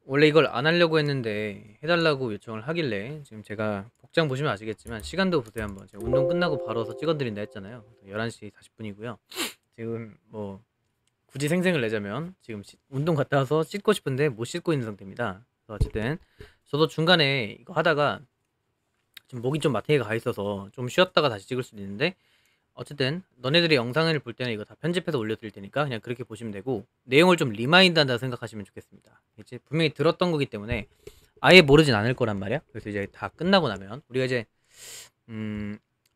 원래 이걸 안 하려고 했는데 해달라고 요청을 하길래 지금 제가 복장 보시면 아시겠지만 시간도 보세요 한번. 제가 운동 끝나고 바로 와서 찍어드린다 했잖아요. 11시 40분이고요. 지금 뭐 굳이 생생을 내자면 지금 운동 갔다 와서 씻고 싶은데 못 씻고 있는 상태입니다. 그래서 어쨌든 저도 중간에 이거 하다가 지금 목이 좀 마탱이가 가 있어서 좀 쉬었다가 다시 찍을 수도 있는데, 어쨌든 너네들이 영상을 볼 때는 이거 다 편집해서 올려드릴 테니까 그냥 그렇게 보시면 되고, 내용을 좀 리마인드 한다 생각하시면 좋겠습니다. 이제 분명히 들었던 거기 때문에 아예 모르진 않을 거란 말이야. 그래서 이제 다 끝나고 나면 우리가 이제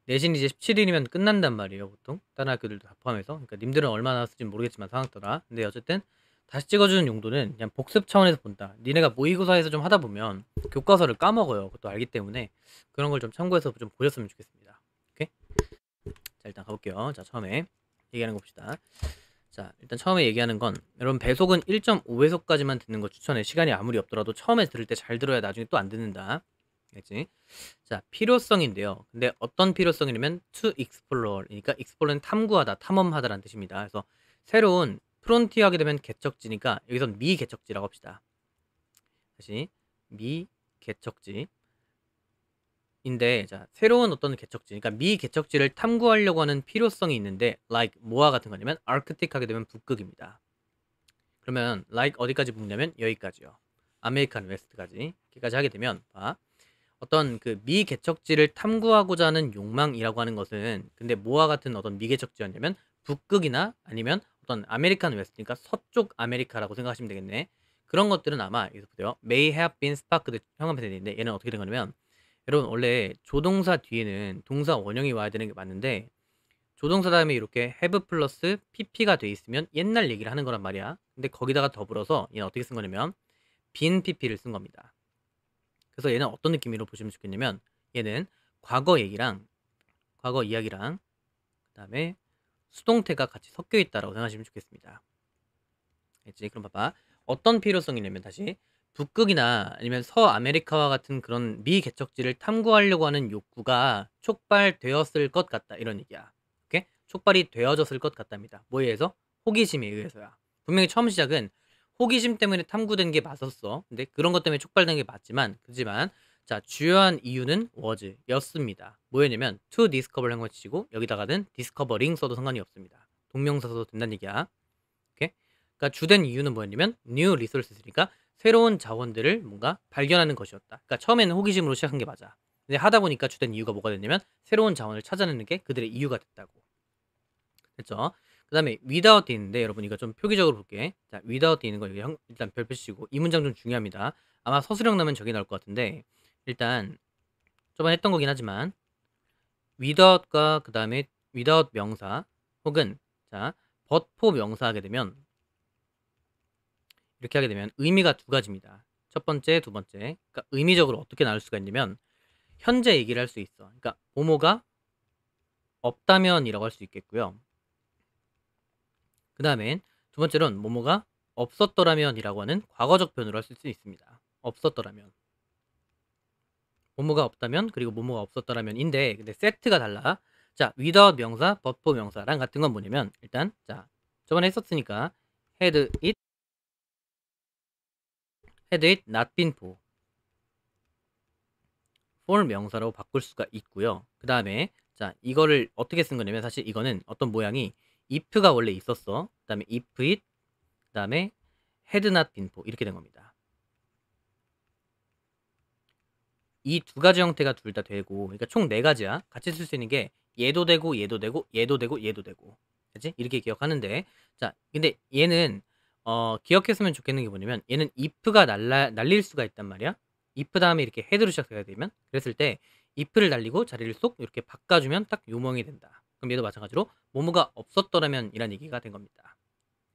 내신 이제 17일이면 끝난단 말이에요, 보통 다른 학교들도 다 포함해서. 그러니까 님들은 얼마나 나왔을지 모르겠지만 상학 따라. 근데 어쨌든 다시 찍어주는 용도는 그냥 복습 차원에서 본다. 니네가 모의고사에서 좀 하다 보면 교과서를 까먹어요, 그것도 알기 때문에. 그런 걸 좀 참고해서 좀 보셨으면 좋겠습니다. 오케이? 자, 일단 가볼게요. 자, 처음에 얘기하는 거 봅시다. 자, 일단 처음에 얘기하는 건, 여러분 배속은 1.5회속까지만 듣는 거 추천해. 시간이 아무리 없더라도 처음에 들을 때 잘 들어야 나중에 또 안 듣는다. 알겠지? 자, 필요성인데요. 근데 어떤 필요성이냐면 to explore, 그러니까 explor는 탐구하다, 탐험하다라는 뜻입니다. 그래서 새로운 프론티어 하게 되면 개척지니까 여기선 미개척지라고 합시다. 다시 미개척지 인데, 자, 새로운 어떤 개척지, 그러니까 미개척지를 탐구하려고 하는 필요성이 있는데, like 뭐와 같은 거냐면 Arctic 하게 되면 북극입니다. 그러면 like 어디까지 묶냐면 여기까지요. 아메리칸 웨스트까지. 여기까지 하게 되면 봐. 어떤 그 미개척지를 탐구하고자 하는 욕망이라고 하는 것은 근데 뭐와 같은 어떤 미개척지였냐면 북극이나 아니면 어떤 아메리칸 웨스트니까 서쪽 아메리카라고 생각하시면 되겠네. 그런 것들은 아마 여기서 보세요. may have been sparked 형용사 되는데, 얘는 어떻게 된 거냐면, 여러분 원래 조동사 뒤에는 동사 원형이 와야 되는 게 맞는데, 조동사 다음에 이렇게 have 플러스 pp가 돼 있으면 옛날 얘기를 하는 거란 말이야. 근데 거기다가 더불어서 얘는 어떻게 쓴 거냐면 빈 pp를 쓴 겁니다. 그래서 얘는 어떤 느낌으로 보시면 좋겠냐면, 얘는 과거 얘기랑 과거 이야기랑 그 다음에 수동태가 같이 섞여 있다라고 생각하시면 좋겠습니다. 알겠지? 그럼 봐봐. 어떤 필요성이냐면, 다시 북극이나 아니면 서아메리카와 같은 그런 미개척지를 탐구하려고 하는 욕구가 촉발되었을 것 같다, 이런 얘기야. 오케이? 촉발이 되어졌을 것 같답니다. 뭐에 의해서? 호기심에 의해서야. 분명히 처음 시작은 호기심 때문에 탐구된 게 맞았어. 근데 그런 것 때문에 촉발된 게 맞지만, 그지만 자, 주요한 이유는 was 였습니다. 뭐였냐면 to discover 한 것이고, 여기다가는 discovering 써도 상관이 없습니다. 동명사 써도 된다는 얘기야. 오케이? 그러니까 주된 이유는 뭐였냐면 new resources니까 새로운 자원들을 뭔가 발견하는 것이었다. 그러니까 처음에는 호기심으로 시작한 게 맞아. 근데 하다 보니까 주된 이유가 뭐가 됐냐면 새로운 자원을 찾아내는 게 그들의 이유가 됐다고. 됐죠? 그 다음에 without 있는데, 여러분 이거 좀 표기적으로 볼게. 자, without 있는 거 여기 일단 별표 치고, 이 문장 좀 중요합니다. 아마 서술형 나면 저게 나올 것 같은데, 일단 저번에 했던 거긴 하지만 without과 그 다음에 without 명사 혹은 자 but for 명사 하게 되면, 이렇게 하게 되면 의미가 두 가지입니다. 첫 번째, 두 번째. 그러니까 의미적으로 어떻게 나눌 수가 있냐면, 현재 얘기를 할 수 있어. 그러니까 뭐뭐가 없다면이라고 할 수 있겠고요. 그 다음엔 두 번째로는 뭐뭐가 없었더라면이라고 하는 과거적 표현으로 할 수 있습니다. 없었더라면. 뭐뭐가 없다면 그리고 뭐뭐가 없었더라면인데, 근데 세트가 달라. 자, without 명사, but for 명사랑 같은 건 뭐냐면, 일단 자, 저번에 했었으니까 had it not been for 명사로 바꿀 수가 있고요. 그 다음에 자, 이거를 어떻게 쓴 거냐면, 사실 이거는 어떤 모양이 if가 원래 있었어. 그 다음에 if it, 그 다음에 had not been for 이렇게 된 겁니다. 이 두 가지 형태가 둘 다 되고, 그러니까 총 네 가지야. 같이 쓸 수 있는 게 얘도 되고 얘도 되고 얘도 되고 얘도 되고, 그치? 이렇게 기억하는데, 자, 근데 얘는 기억했으면 좋겠는 게 뭐냐면, 얘는 if가 날릴 수가 있단 말이야. if 다음에 이렇게 head로 시작해야 되면, 그랬을 때 if를 날리고 자리를 쏙 이렇게 바꿔주면 딱 요멍이 된다. 그럼 얘도 마찬가지로 뭐뭐가 없었더라면 이란 얘기가 된 겁니다.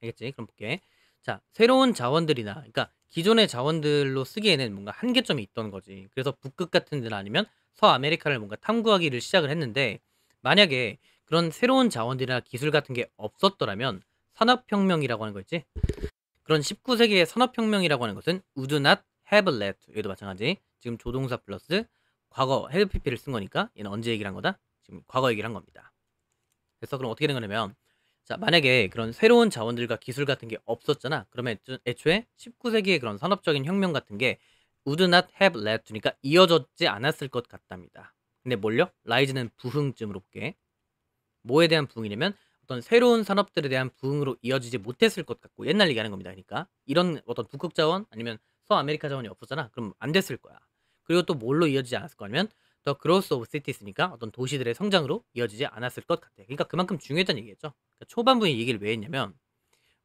알겠지? 그럼 볼게. 자, 새로운 자원들이나, 그러니까 기존의 자원들로 쓰기에는 뭔가 한계점이 있던 거지. 그래서 북극 같은 데나 아니면 서아메리카를 뭔가 탐구하기를 시작을 했는데, 만약에 그런 새로운 자원들이나 기술 같은 게 없었더라면 산업혁명이라고 하는 거 있지? 그런 19세기의 산업혁명이라고 하는 것은 would not have led. 얘도 마찬가지. 지금 조동사 플러스 과거 have pp를 쓴 거니까 얘는 언제 얘기를 한 거다? 지금 과거 얘기를 한 겁니다. 그래서 그럼 어떻게 된 거냐면, 자, 만약에 그런 새로운 자원들과 기술 같은 게 없었잖아. 그러면 애초에 19세기의 그런 산업적인 혁명 같은 게 would not have led to니까 이어졌지 않았을 것 같답니다. 근데 뭘요? 라이즈는 부흥쯤으로 볼게. 뭐에 대한 부흥이냐면 어떤 새로운 산업들에 대한 부흥으로 이어지지 못했을 것 같고 옛날 얘기하는 겁니다. 그러니까 이런 어떤 북극 자원 아니면 서아메리카 자원이 없었잖아. 그럼 안 됐을 거야. 그리고 또 뭘로 이어지지 않았을 거냐면 더 growth of cities니까 어떤 도시들의 성장으로 이어지지 않았을 것 같아. 그러니까 그만큼 중요했다는 얘기겠죠. 그러니까 초반부에 이 얘기를 왜 했냐면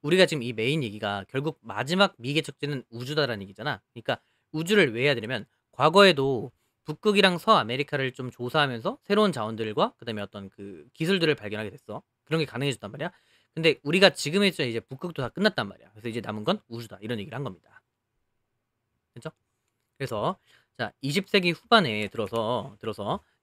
우리가 지금 이 메인 얘기가 결국 마지막 미개척지는 우주다라는 얘기잖아. 그러니까 우주를 왜 해야 되냐면 과거에도 북극이랑 서아메리카를 좀 조사하면서 새로운 자원들과 그다음에 어떤 그 기술들을 발견하게 됐어. 그런 게 가능해졌단 말이야. 근데 우리가 지금 했죠. 이제 북극도 다 끝났단 말이야. 그래서 이제 남은 건 우주다. 이런 얘기를 한 겁니다. 그렇죠? 그래서 자, 20세기 후반에 들어서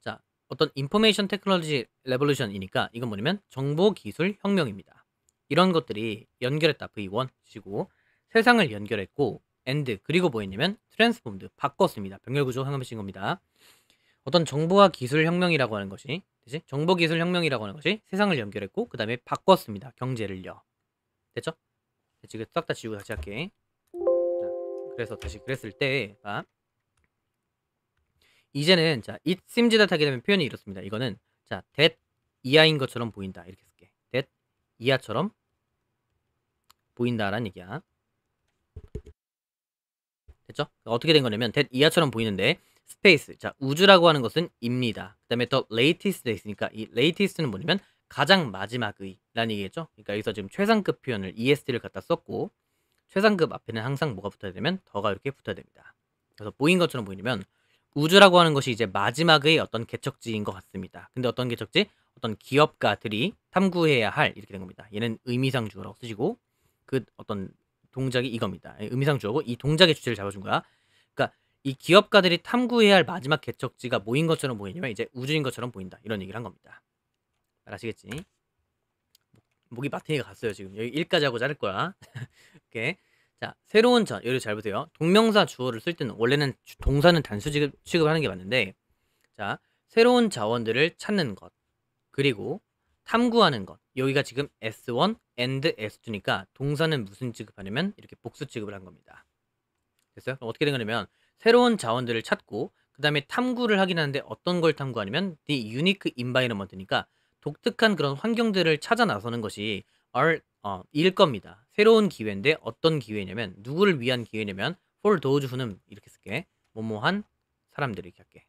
자, 어떤 인포메이션 테크놀로지 레볼루션이니까 이건 뭐냐면 정보 기술 혁명입니다. 이런 것들이 연결했다. V1 시고 세상을 연결했고 and 그리고 뭐였냐면 트랜스폼드 바꿨습니다. 병렬 구조 혁명하신 겁니다. 어떤 정보와 기술 혁명이라고 하는 것이 그치? 정보 기술 혁명이라고 하는 것이 세상을 연결했고 그다음에 바꿨습니다. 경제를요. 됐죠? 지금 싹 다 지우고 다시 할게. 자, 그래서 다시 그랬을 때 봐. 이제는 자 it seems that 하게 되면 표현이 이렇습니다. 이거는 자 that 이하인 것처럼 보인다 이렇게 쓸게. that 이하처럼 보인다라는 얘기야. 됐죠? 어떻게 된 거냐면 that 이하처럼 보이는데 스페이스 자 우주라고 하는 것은 입니다. 그다음에 더 latest에 있으니까 이 latest는 뭐냐면 가장 마지막의라는 얘기겠죠? 그러니까 여기서 지금 최상급 표현을 ES를 갖다 썼고 최상급 앞에는 항상 뭐가 붙어야 되면 더가 이렇게 붙어야 됩니다. 그래서 보인 것처럼 보이려면 우주라고 하는 것이 이제 마지막의 어떤 개척지인 것 같습니다. 근데 어떤 개척지? 어떤 기업가들이 탐구해야 할 이렇게 된 겁니다. 얘는 의미상 주어라고 쓰시고 그 어떤 동작이 이겁니다. 의미상 주어고 이 동작의 주체를 잡아준 거야. 그러니까 이 기업가들이 탐구해야 할 마지막 개척지가 뭐인 것처럼 보이냐면 이제 우주인 것처럼 보인다. 이런 얘기를 한 겁니다. 잘 아시겠지? 목이 마탱이가 갔어요 지금. 여기 1까지 하고 자를 거야. 오케이. 자, 새로운 여기 잘 보세요. 동명사 주어를 쓸 때는 원래는 동사는 단수 취급하는 게 맞는데 자, 새로운 자원들을 찾는 것 그리고 탐구하는 것 여기가 지금 S1 and S2니까 동사는 무슨 취급하냐면 이렇게 복수 취급을 한 겁니다. 됐어요? 그럼 어떻게 된 거냐면 새로운 자원들을 찾고 그 다음에 탐구를 하긴 하는데 어떤 걸 탐구하냐면 the unique environment니까 독특한 그런 환경들을 찾아 나서는 것이 일 겁니다. 새로운 기회인데 어떤 기회냐면 누구를 위한 기회냐면 for those who는 이렇게 쓸게. 뭐뭐한 사람들 이렇게 할게.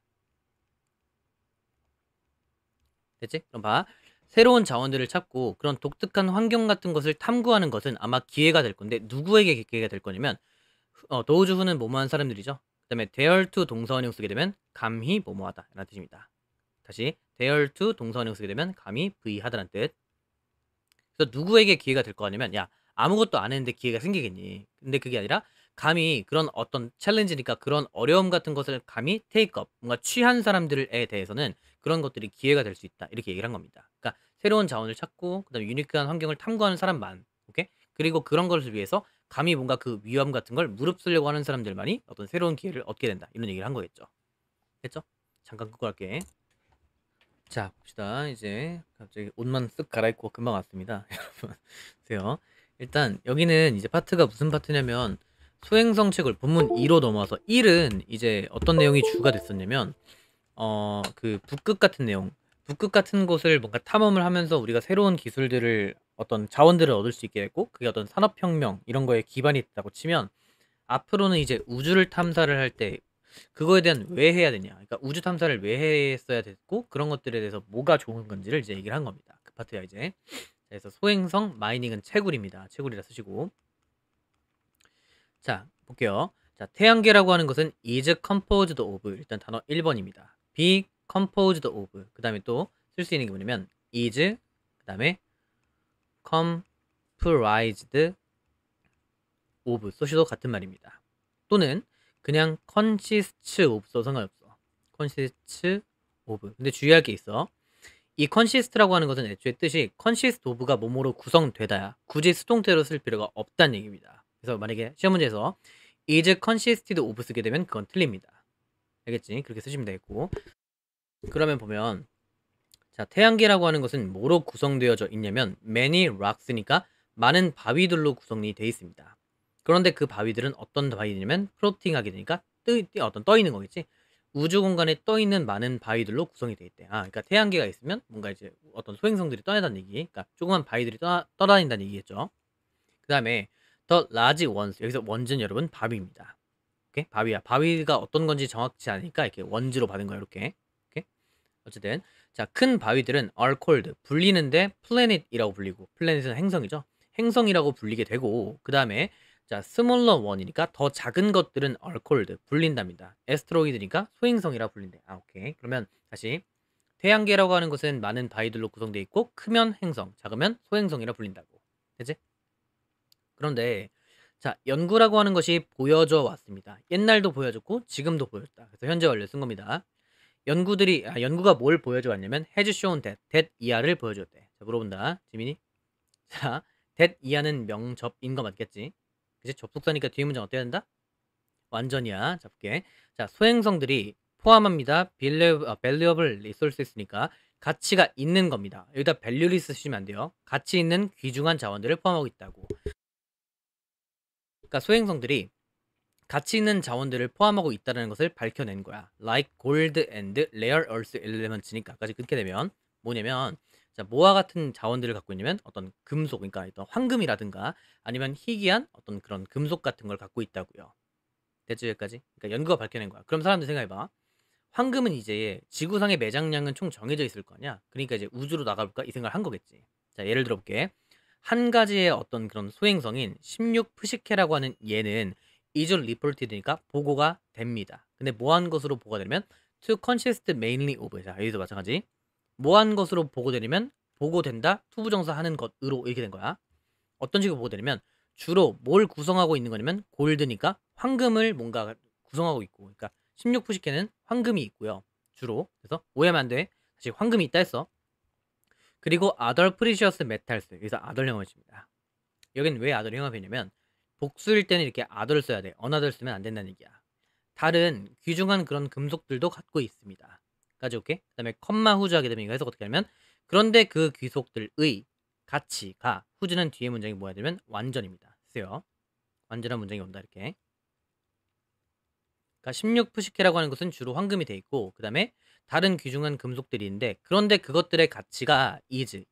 됐지? 그럼 봐. 새로운 자원들을 찾고 그런 독특한 환경 같은 것을 탐구하는 것은 아마 기회가 될 건데 누구에게 기회가 될 거냐면 those who는 뭐뭐한 사람들이죠. 그 다음에 dare to 동사원형 쓰게 되면 감히 뭐뭐하다 라는 뜻입니다. 다시 dare to 동사원형 쓰게 되면 감히 부의하다라는 뜻. 그래서 누구에게 기회가 될 거 아니면 야 아무것도 안 했는데 기회가 생기겠니? 근데 그게 아니라 감히 그런 어떤 챌린지니까 그런 어려움 같은 것을 감히 테이크업 뭔가 취한 사람들에 대해서는 그런 것들이 기회가 될 수 있다 이렇게 얘기를 한 겁니다. 그러니까 새로운 자원을 찾고 그다음에 유니크한 환경을 탐구하는 사람만 오케이 그리고 그런 것을 위해서 감히 뭔가 그 위험 같은 걸 무릅쓰려고 하는 사람들만이 어떤 새로운 기회를 얻게 된다 이런 얘기를 한 거겠죠. 됐죠? 잠깐 끄고 할게. 자, 봅시다. 이제 갑자기 옷만 쓱 갈아입고 금방 왔습니다. 여러분, 보세요. 일단 여기는 이제 파트가 무슨 파트냐면 소행성 채굴 본문 2로 넘어와서 1은 이제 어떤 내용이 주가 됐었냐면 그 북극 같은 내용 북극 같은 곳을 뭔가 탐험을 하면서 우리가 새로운 기술들을 어떤 자원들을 얻을 수 있게 됐고 그게 어떤 산업혁명 이런 거에 기반이 됐다고 치면 앞으로는 이제 우주를 탐사를 할 때 그거에 대한 왜 해야 되냐 그러니까 우주 탐사를 왜 했어야 됐고 그런 것들에 대해서 뭐가 좋은 건지를 이제 얘기를 한 겁니다. 그 파트야 이제. 그래서 소행성 마이닝은 채굴입니다. 채굴이라 쓰시고 자 볼게요. 자 태양계라고 하는 것은 is composed of 일단 단어 1번입니다. be composed of 그 다음에 또 쓸 수 있는 게 뭐냐면 is 그 다음에 comprised of 써셔도 같은 말입니다. 또는 그냥 consists of 써 상관없어. consists of 근데 주의할 게 있어. 이 consist라고 하는 것은 애초에 뜻이 consist of가 뭐뭐로 구성되다야. 굳이 수동태로 쓸 필요가 없다는 얘기입니다. 그래서 만약에 시험 문제에서 is consisted of 쓰게 되면 그건 틀립니다. 알겠지? 그렇게 쓰시면 되겠고 그러면 보면 자, 태양계라고 하는 것은 뭐로 구성되어져 있냐면 many rocks니까 많은 바위들로 구성이 되어 있습니다. 그런데 그 바위들은 어떤 바위냐면 플로팅하게 되니까 떠 있는 거겠지. 우주 공간에 떠 있는 많은 바위들로 구성이 되어 있대. 그러니까 태양계가 있으면 뭔가 이제 어떤 소행성들이 떠다니는 얘기. 그러니까 조그만 바위들이 떠다닌다는 얘기겠죠. 그다음에 the large ones, 여기서 원즈는 여러분 바위입니다. 오케이? 바위야. 바위가 어떤 건지 정확치 않으니까 이렇게 원즈로 받은 거야, 이렇게. 오케이? 어쨌든 자, 큰 바위들은 are called, 불리는데 planet이라고 불리고, planet은 행성이죠. 행성이라고 불리게 되고, 그 다음에 자, smaller one이니까 더 작은 것들은 are called, 불린답니다. asteroid니까 소행성이라 불린대. 오케이. 그러면 다시 태양계라고 하는 것은 많은 바위들로 구성되어 있고, 크면 행성, 작으면 소행성이라 불린다고. 되지? 그런데 자, 연구라고 하는 것이 보여져 왔습니다. 옛날도 보여졌고 지금도 보여졌다. 그래서 현재 완료 쓴 겁니다. 연구가 뭘 보여줘 왔냐면 has shown that 이하를 보여줬대. 자, 물어본다. 지민이. 자, that 이하는 명접인 거 맞겠지? 그치? 접속사니까 뒤에 문장 어때야 된다? 완전이야. 자, 볼게. 자, 소행성들이 포함합니다. valuable resources니까 가치가 있는 겁니다. 여기다 value를 쓰시면 안 돼요. 가치 있는 귀중한 자원들을 포함하고 있다고. 그러니까 소행성들이 가치 있는 자원들을 포함하고 있다는 것을 밝혀낸 거야. Like gold and rare earth elements니까까지 끊게 되면 뭐냐면, 자, 뭐와 같은 자원들을 갖고 있냐면 어떤 금속, 그러니까 어떤 황금이라든가 아니면 희귀한 어떤 그런 금속 같은 걸 갖고 있다고요. 됐죠, 여기까지? 그러니까 연구가 밝혀낸 거야. 그럼 사람들 생각해봐. 황금은 이제 지구상의 매장량은 총 정해져 있을 거 아니야. 그러니까 이제 우주로 나가볼까 이 생각을 한 거겠지. 자, 예를 들어볼게. 한 가지의 어떤 그런 소행성인 16푸시케라고 하는 얘는 is reported니까 보고가 됩니다. 근데 뭐한 것으로 보고가 되면 to consist mainly of, 자, 여기도 마찬가지. 뭐한 것으로 보고되냐면 보고된다, 투부정사 하는 것으로 이렇게 된 거야. 어떤 식으로 보고되냐면 주로 뭘 구성하고 있는 거냐면 골드니까 황금을 뭔가 구성하고 있고, 그러니까 16푸시케는 황금이 있고요. 주로. 그래서 오해하면 안 돼. 다시 황금이 있다 했어. 그리고 other precious metals, 여기서 other 영어입니다. 여긴 왜 other 영어냐면 복수일 때는 이렇게 other를 써야 돼. another 쓰면 안 된다는 얘기야. 다른 귀중한 그런 금속들도 갖고 있습니다. 까지 오케이? 그 다음에 컴마 후즈 하게 되면 이거 해석 어떻게 하냐면 그런데 그 귀속들의 가치가, 후즈는 뒤에 문장이 뭐야 되면 완전입니다. 쓰요. 완전한 문장이 온다 이렇게. 그러니까 16푸시케라고 하는 것은 주로 황금이 돼 있고, 그 다음에 다른 귀중한 금속들이 있는데 그런데 그것들의 가치가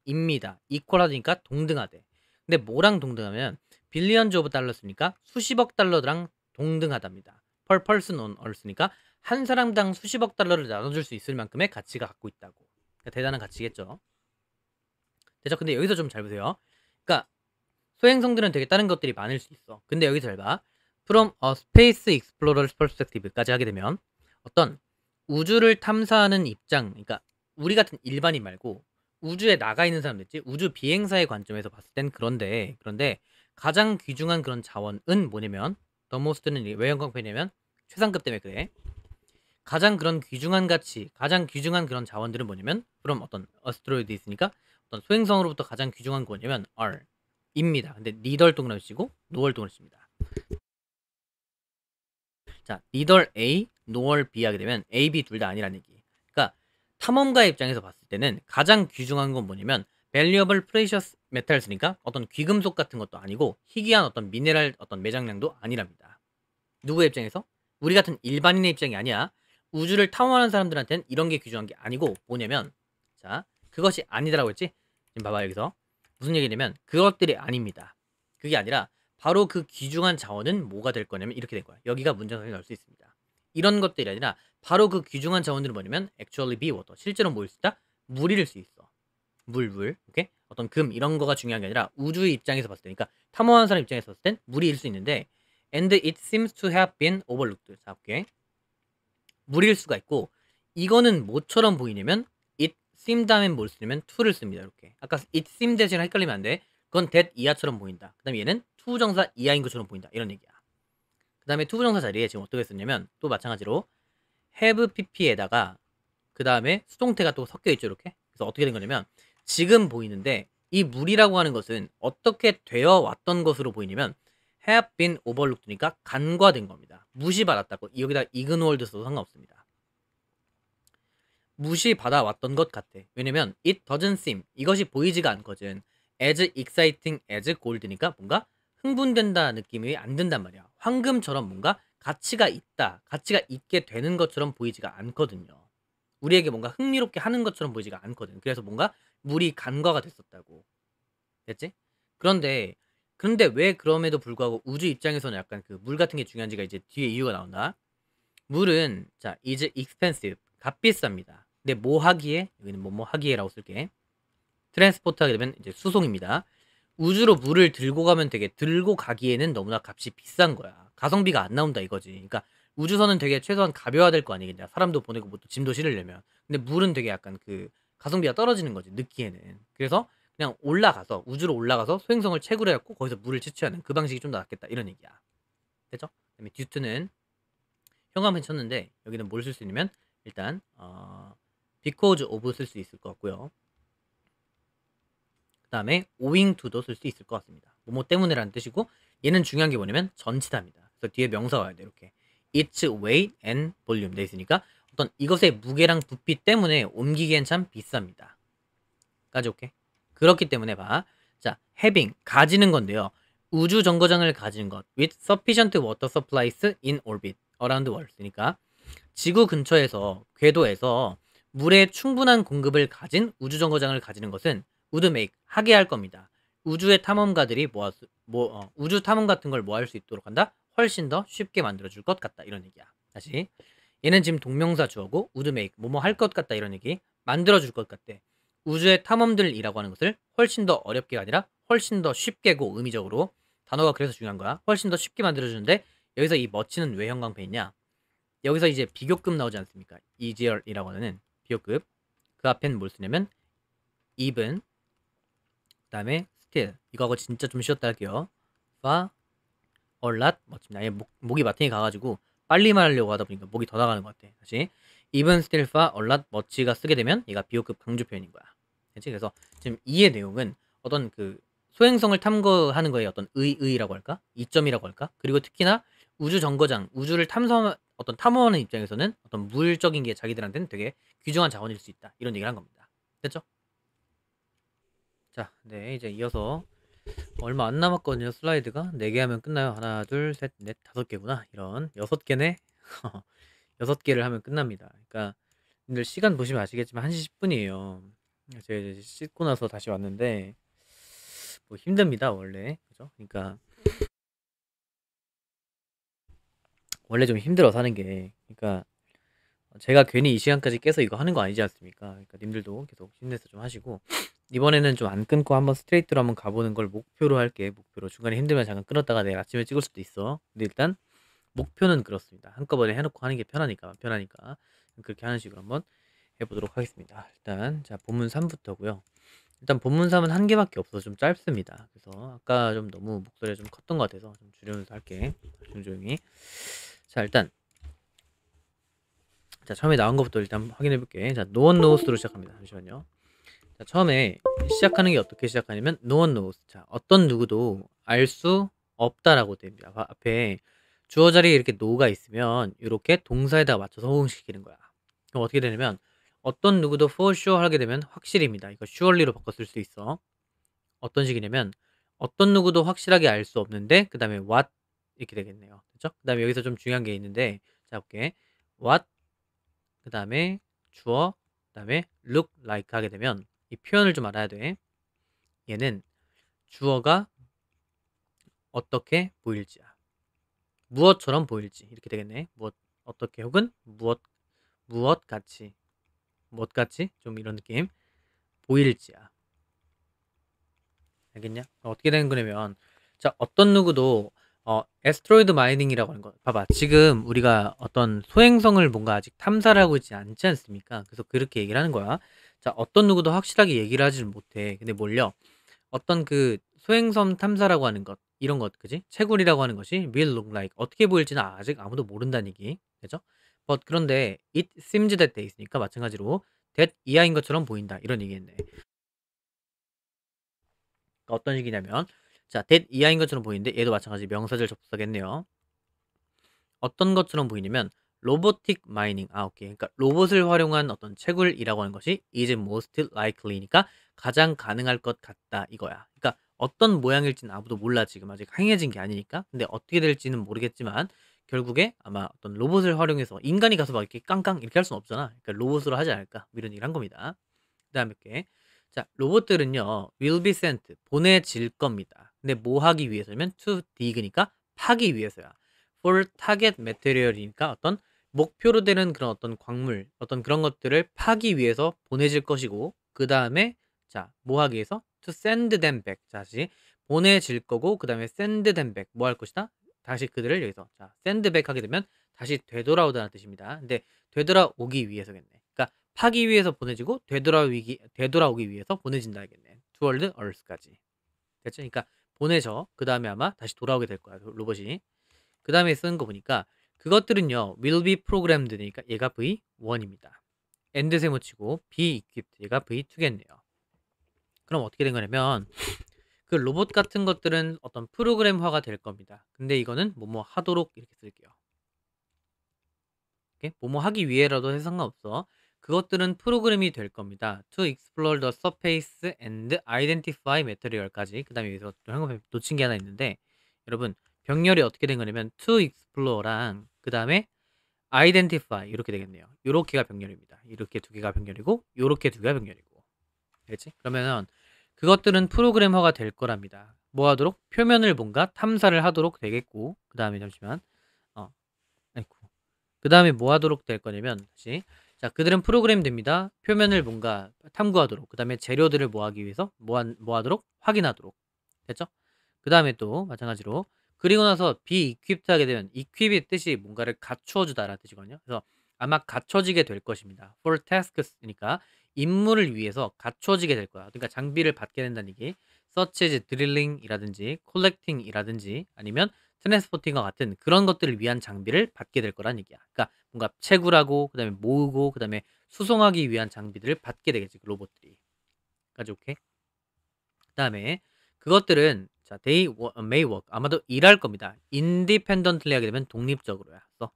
입니다. 이퀄하니까 동등하대. 근데 뭐랑 동등하면 빌리언즈 오브 달러스니까 수십억 달러랑 동등하답니다. per person on earth니까 한 사람당 수십억 달러를 나눠줄 수 있을 만큼의 가치가 갖고 있다고. 그러니까 대단한 가치겠죠. 대죠. 근데 여기서 좀 잘 보세요. 그러니까 소행성들은 되게 다른 것들이 많을 수 있어. 근데 여기서 잘 봐. From a space explorer's perspective까지 하게 되면 어떤 우주를 탐사하는 입장, 그러니까 우리 같은 일반인 말고 우주에 나가 있는 사람들 있지, 우주 비행사의 관점에서 봤을 땐 그런데 가장 귀중한 그런 자원은 뭐냐면 the most는 왜 형광펜이냐면 최상급 때문에 그래. 가장 그런 귀중한 가치, 가장 귀중한 그런 자원들은 뭐냐면 from 어떤 asteroid 있으니까 어떤 소행성으로부터 가장 귀중한 거 뭐냐면 are 입니다. 근데 neither 동그라미 치고 nor 동그라미 칩니다. 자, neither A nor B 하게 되면 A, B 둘 다 아니라는 얘기. 그러니까 탐험가의 입장에서 봤을 때는 가장 귀중한 건 뭐냐면 valuable precious metals니까 어떤 귀금속 같은 것도 아니고 희귀한 어떤 미네랄 어떤 매장량도 아니랍니다. 누구의 입장에서? 우리 같은 일반인의 입장이 아니야. 우주를 탐험하는 사람들한테는 이런 게 귀중한 게 아니고 뭐냐면, 자, 그것이 아니다라고 했지? 지금 봐봐 여기서 무슨 얘기냐면 그것들이 아닙니다. 그게 아니라 바로 그 귀중한 자원은 뭐가 될 거냐면 이렇게 될 거야. 여기가 문장성이 나올 수 있습니다. 이런 것들이 아니라 바로 그 귀중한 자원들은 뭐냐면 actually be water, 실제로 뭐일 수 있다? 물일 수 있어. 물. 오케이? 어떤 금 이런 거가 중요한 게 아니라 우주의 입장에서 봤을 때, 그러니까 탐험하는 사람 입장에서 봤을 땐 물일 수 있는데 and it seems to have been overlooked. 자, 오케이. 물일 수가 있고 이거는 뭐처럼 보이냐면 it seem 다음에 뭘 쓰냐면 to를 씁니다. 이렇게. 아까 it seem 대신 헷갈리면 안 돼. 그건 that 이하처럼 보인다. 그 다음에 얘는 투부정사 이하인 것처럼 보인다. 이런 얘기야. 그 다음에 투부정사 자리에 지금 어떻게 썼냐면 또 마찬가지로 have pp에다가 그 다음에 수동태가 또 섞여 있죠. 이렇게. 그래서 어떻게 된 거냐면 지금 보이는데 이 물이라고 하는 것은 어떻게 되어 왔던 것으로 보이냐면 have been overlooked니까 간과된 겁니다. 무시받았다고. 여기다 ignored 써도 상관없습니다. 무시받아 왔던 것 같아. 왜냐면 it doesn't seem 이것이 보이지가 않거든. as exciting as gold니까 뭔가 흥분된다 느낌이 안 든단 말이야. 황금처럼 뭔가 가치가 있다, 가치가 있게 되는 것처럼 보이지가 않거든요. 우리에게 뭔가 흥미롭게 하는 것처럼 보이지가 않거든. 그래서 뭔가 물이 간과가 됐었다고. 됐지? 그런데 왜 그럼에도 불구하고 우주 입장에서는 약간 그 물 같은 게 중요한지가 이제 뒤에 이유가 나온다. 물은 자 is expensive 값비쌉니다. 근데 뭐 하기에 여기는 뭐 하기에라고 쓸게. 트랜스포트 하게 되면 이제 수송입니다. 우주로 물을 들고 가면 되게 들고 가기에는 너무나 값이 비싼 거야. 가성비가 안 나온다 이거지. 그러니까 우주선은 되게 최소한 가벼워야 될 거 아니겠냐. 사람도 보내고 뭐 또 짐도 실으려면. 근데 물은 되게 약간 그 가성비가 떨어지는 거지 느끼에는. 그래서 그냥 올라가서 우주로 올라가서 소행성을 채굴해 갖고 거기서 물을 채취하는 그 방식이 좀 더 낫겠다 이런 얘기야. 됐죠? 그다음에 듀트는 현관펜 쳤는데 여기는 뭘 쓸 수 있냐면 일단 because of 쓸 수 있을 것 같고요. 그 다음에 owing to도 쓸 수 있을 것 같습니다. 뭐뭐 때문에라는 뜻이고 얘는 중요한 게 뭐냐면 전치사입니다. 그래서 뒤에 명사가 와야 돼. 이렇게 its weight and volume 돼 있으니까 어떤 이것의 무게랑 부피 때문에 옮기기엔 참 비쌉니다. 까지 오케이? 그렇기 때문에 봐. 자, having 가지는 건데요. 우주 정거장을 가지는 것 with sufficient water supplies in orbit around the world. 그러니까 지구 근처에서 궤도에서 물의 충분한 공급을 가진 우주 정거장을 가지는 것은 would make 하게 할 겁니다. 우주의 탐험가들이 우주 탐험 같은 걸 뭐 할 수 있도록 한다? 훨씬 더 쉽게 만들어 줄 것 같다. 이런 얘기야. 다시. 얘는 지금 동명사 주어고 would make 뭐뭐 할 것 같다 이런 얘기. 만들어 줄 것 같대. 우주의 탐험들이라고 하는 것을 훨씬 더 어렵게가 아니라 훨씬 더 쉽게고 의미적으로 단어가 그래서 중요한 거야. 훨씬 더 쉽게 만들어 주는데 여기서 이 멋지는 왜 형광펜이냐? 여기서 이제 비교급 나오지 않습니까? easier이라고 하는 비교급. 그 앞엔 뭘 쓰냐면 even 그 다음에 still 이거하고 진짜 좀 쉬웠다 할게요. far a lot 멋집니다. 얘 목이 마탱이 가가지고 빨리 말하려고 하다 보니까 목이 더 나가는 것 같아. 다시 even still far a lot much가 쓰게 되면 얘가 비교급 강조 표현인 거야. 그렇지? 그래서 지금 이의 내용은 어떤 그 소행성을 탐구하는 거에 어떤 의의라고 할까? 이점이라고 할까? 그리고 특히나 우주 정거장, 우주를 어떤 탐험하는 입장에서는 어떤 물적인 게 자기들한테는 되게 귀중한 자원일 수 있다. 이런 얘기를 한 겁니다. 됐죠? 자, 네, 이제 이어서 얼마 안 남았거든요. 슬라이드가 4개 하면 끝나요. 하나, 둘, 셋, 넷, 5개구나. 이런 6개네. 6개를 하면 끝납니다. 그러니까 님들 시간 보시면 아시겠지만 1시 10분이에요. 제가 이제 씻고 나서 다시 왔는데 뭐 힘듭니다 원래. 그죠? 그러니까 원래 좀 힘들어 사는 게. 그러니까 제가 괜히 이 시간까지 깨서 이거 하는 거 아니지 않습니까? 그러니까 님들도 계속 힘내서 좀 하시고 이번에는 좀 안 끊고 한번 스트레이트로 한번 가보는 걸 목표로 할게. 목표로 중간에 힘들면 잠깐 끊었다가 내일 아침에 찍을 수도 있어. 근데 일단 목표는 그렇습니다. 한꺼번에 해놓고 하는 게 편하니까 그렇게 하는 식으로 한번 해보도록 하겠습니다. 일단 자 본문 3부터고요. 일단 본문 3은 한 개밖에 없어서 좀 짧습니다. 그래서 아까 좀 너무 목소리가 좀 컸던 것 같아서 좀 줄여서 할게. 조용히. 자 일단 자 처음에 나온 것부터 일단 확인해 볼게. 자 no one knows로 시작합니다. 잠시만요. 자 처음에 시작하는 게 어떻게 시작하냐면 no one knows. 자 어떤 누구도 알 수 없다라고 됩니다. 앞에 주어 자리에 이렇게 no가 있으면 이렇게 동사에다가 맞춰서 호응시키는 거야. 그럼 어떻게 되냐면 어떤 누구도 for sure 하게 되면 확실입니다. 이거 surely로 바꿔 쓸 수 있어. 어떤 식이냐면 어떤 누구도 확실하게 알 수 없는데 그 다음에 what 이렇게 되겠네요. 그렇죠? 그 다음에 여기서 좀 중요한 게 있는데 자 볼게. what 그 다음에 주어 그 다음에 look like 하게 되면 이 표현을 좀 알아야 돼. 얘는 주어가 어떻게 보일지야. 무엇처럼 보일지 이렇게 되겠네. 무엇 어떻게 혹은 무엇 같이 무엇 같이 좀 이런 느낌 보일지야. 알겠냐? 어떻게 되는 거냐면 자 어떤 누구도 에스트로이드 마이닝이라고 하는 거 봐봐. 지금 우리가 어떤 소행성을 뭔가 아직 탐사를 하고 있지 않지 않습니까? 그래서 그렇게 얘기를 하는 거야. 자 어떤 누구도 확실하게 얘기를 하지를 못해. 근데 뭘요? 어떤 그 소행성 탐사라고 하는 것 이런 것 그지? 채굴이라고 하는 것이 will look like 어떻게 보일지는 아직 아무도 모른다는 얘기. 그죠? 그런데 it seems that 돼 있으니까 마찬가지로 that 이하인 것처럼 보인다 이런 얘기했네. 어떤 식이냐면 자 that 이하인 것처럼 보이는데 얘도 마찬가지 명사절 접속했네요. 어떤 것처럼 보이냐면 로보틱 마이닝. 오케이. 그러니까 로봇을 활용한 어떤 채굴이라고 하는 것이 is most likely니까 가장 가능할 것 같다 이거야. 그러니까 어떤 모양일지는 아무도 몰라 지금 아직 행해진 게 아니니까. 근데 어떻게 될지는 모르겠지만 결국에 아마 어떤 로봇을 활용해서 인간이 가서 막 이렇게 깡깡 이렇게 할 수는 없잖아. 그러니까 로봇으로 하지 않을까 뭐 이런 얘기를 한 겁니다. 그다음에 이렇게 자 로봇들은요 will be sent 보내질 겁니다. 근데 뭐 하기 위해서냐면 to dig니까 파기 위해서야. for target material이니까 어떤 목표로 되는 그런 어떤 광물, 어떤 그런 것들을 파기 위해서 보내질 것이고, 그 다음에 자, 뭐 하기 위해서? to send them back. 자, 다시 보내질 거고, 그 다음에 send them back. 뭐 할 것이다? 다시 그들을 여기서 자, send back 하게 되면 다시 되돌아오다는 뜻입니다. 근데 되돌아오기 위해서겠네. 그러니까 파기 위해서 보내지고 되돌아오기 위해서 보내진다 하겠네. toward Earth까지. 됐죠? 그러니까 보내져. 그 다음에 아마 다시 돌아오게 될 거야, 로봇이. 그 다음에 쓰는 거 보니까 그것들은요 will be programmed니까 얘가 V1입니다. and 세모치고 be equipped 얘가 V2겠네요. 그럼 어떻게 된 거냐면 그 로봇 같은 것들은 어떤 프로그램화가 될 겁니다. 근데 이거는 뭐뭐 하도록 이렇게 쓸게요. 이렇게 뭐뭐 하기 위해라도 해서 상관없어. 그것들은 프로그램이 될 겁니다. To explore the surface and identify material까지. 그 다음에 여기서 또 한번 놓친 게 하나 있는데 여러분 병렬이 어떻게 된 거냐면 to explore랑 그 다음에 identify 이렇게 되겠네요. 요렇게가 병렬입니다. 이렇게 두 개가 병렬이고 요렇게 두 개가 병렬이고. 알겠지? 그러면 그것들은 프로그래머가 될 거랍니다. 뭐 하도록? 표면을 뭔가 탐사를 하도록 되겠고 그 다음에 잠시만 아이고 그 다음에 뭐 하도록 될 거냐면 다시 자 그들은 프로그램 됩니다. 표면을 뭔가 탐구하도록 그 다음에 재료들을 뭐 하기 위해서 뭐 하도록? 확인하도록 됐죠? 그 다음에 또 마찬가지로 그리고 나서 be equipped 하게 되면 equip의 뜻이 뭔가를 갖추어 주다라는 뜻이거든요. 그래서 아마 갖춰지게 될 것입니다. for tasks니까 임무를 위해서 갖춰지게 될 거야. 그러니까 장비를 받게 된다는 얘기. such as drilling이라든지 collecting이라든지 아니면 트랜스포팅과 같은 그런 것들을 위한 장비를 받게 될 거란 얘기야. 그러니까 뭔가 채굴하고 그다음에 모으고 그다음에 수송하기 위한 장비들을 받게 되겠지. 그 로봇들이. 까지 오케이? 그다음에 그것들은 자, may work 아마도 일할 겁니다. independently 하게 되면 독립적으로야. 써.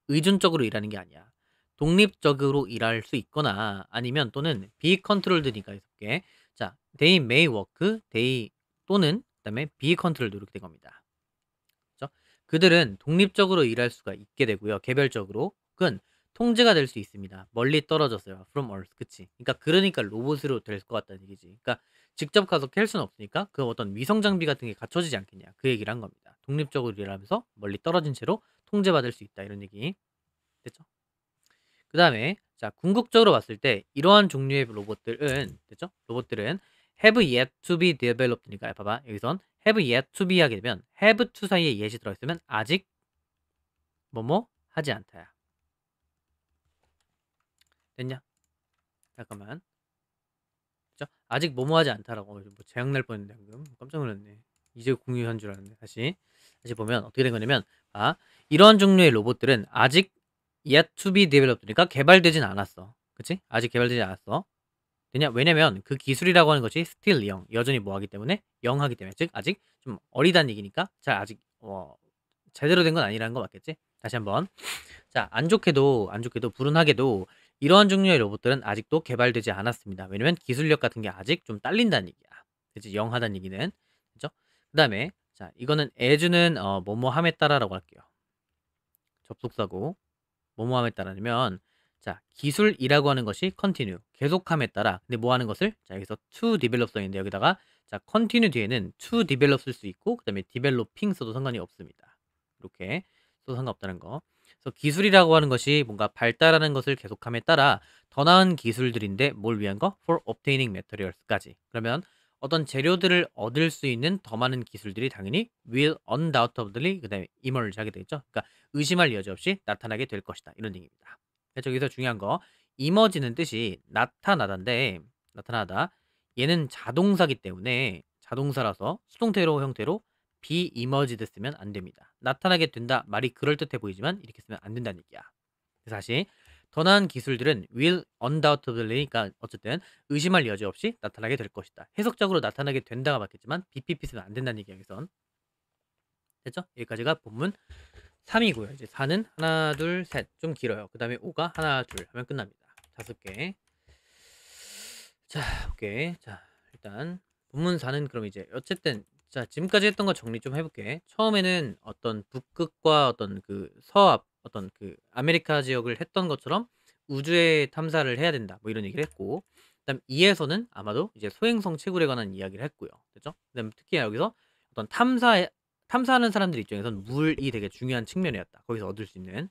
의존적으로 일하는 게 아니야. 독립적으로 일할 수 있거나 아니면 또는 be controlled니까 이렇게 자, they may work, they 또는 그다음에 be controlled 이렇게 된 겁니다. 그렇죠? 그들은 독립적으로 일할 수가 있게 되고요. 개별적으로 그건 통제가 될 수 있습니다. 멀리 떨어졌어요. from Earth. 그치? 그러니까 로봇으로 될 것 같다는 얘기지. 그러니까 직접 가서 캘 수는 없으니까 그 어떤 위성 장비 같은 게 갖춰지지 않겠냐. 그 얘기를 한 겁니다. 독립적으로 일하면서 멀리 떨어진 채로 통제받을 수 있다. 이런 얘기. 됐죠? 그 다음에 자 궁극적으로 봤을 때 이러한 종류의 로봇들은 됐죠? 로봇들은 have yet to be developed니까 봐봐 여기선 have yet to be 하게 되면 have to 사이에 yet이 들어있으면 아직 뭐뭐 하지 않다야. 됐냐? 잠깐만. 그죠? 아직 뭐뭐 하지 않다라고 뭐 재앙 날 뻔했는데 방금 깜짝 놀랐네. 이제 공유한 줄 알았네. 다시 보면 어떻게 된 거냐면 이러한 종류의 로봇들은 아직 yet to be developed니까 개발되진 않았어. 그치? 아직 개발되지 않았어. 왜냐면 그 기술이라고 하는 것이 still young 여전히 뭐하기 때문에 영하기 때문에 즉 아직 좀 어리다는 얘기니까 잘 아직 제대로 된 건 아니라는 거 맞겠지? 다시 한번 자 안 좋게도 불운하게도 이러한 종류의 로봇들은 아직도 개발되지 않았습니다. 왜냐면 기술력 같은 게 아직 좀 딸린다는 얘기야. 그치? 영하다는 얘기는 그죠? 그 다음에 자 이거는 as는 뭐뭐함에 따라라고 할게요. 접속사고 뭐뭐함에 따라면 자 기술이라고 하는 것이 continue 계속함에 따라 근데 뭐 하는 것을 자 여기서 to develop 써있는데 여기다가 자 continue 뒤에는 to develop 쓸 수 있고 그 다음에 developing 써도 상관이 없습니다. 이렇게 써도 상관없다는 거. 그래서 기술이라고 하는 것이 뭔가 발달하는 것을 계속함에 따라 더 나은 기술들인데 뭘 위한 거? for obtaining materials까지. 그러면 어떤 재료들을 얻을 수 있는 더 많은 기술들이 당연히 will undoubtedly 그다음에 emerge 하게 되겠죠. 그러니까 의심할 여지 없이 나타나게 될 것이다. 이런 얘기입니다. 그래서 여기서 중요한 거 emerge는 뜻이 나타나다인데 나타나다 얘는 자동사기 때문에 자동사라서 수동태로 형태로 be emerged 쓰면 안 됩니다. 나타나게 된다 말이 그럴듯해 보이지만 이렇게 쓰면 안 된다는 얘기야. 그래서 다시 더 나은 기술들은 will undoubtedly 그러니까 어쨌든 의심할 여지 없이 나타나게 될 것이다. 해석적으로 나타나게 된다가 맞겠지만 BPP 쓰면 안 된다는 얘기야. 여기선 됐죠? 여기까지가 본문 3이고요. 이제 4는 하나, 둘, 셋. 좀 길어요. 그 다음에 5가 하나, 둘 하면 끝납니다. 5개. 자, 오케이. 자, 일단 본문 4는 그럼 이제 어쨌든 자, 지금까지 했던 거 정리 좀 해볼게. 처음에는 어떤 북극과 어떤 그 서압, 어떤 그 아메리카 지역을 했던 것처럼 우주에 탐사를 해야 된다. 뭐 이런 얘기를 했고, 그다음 2에서는 아마도 이제 소행성 채굴에 관한 이야기를 했고요. 됐죠? 그다음 특히 여기서 어떤 탐사하는 사람들 입장에서는 물이 되게 중요한 측면이었다. 거기서 얻을 수 있는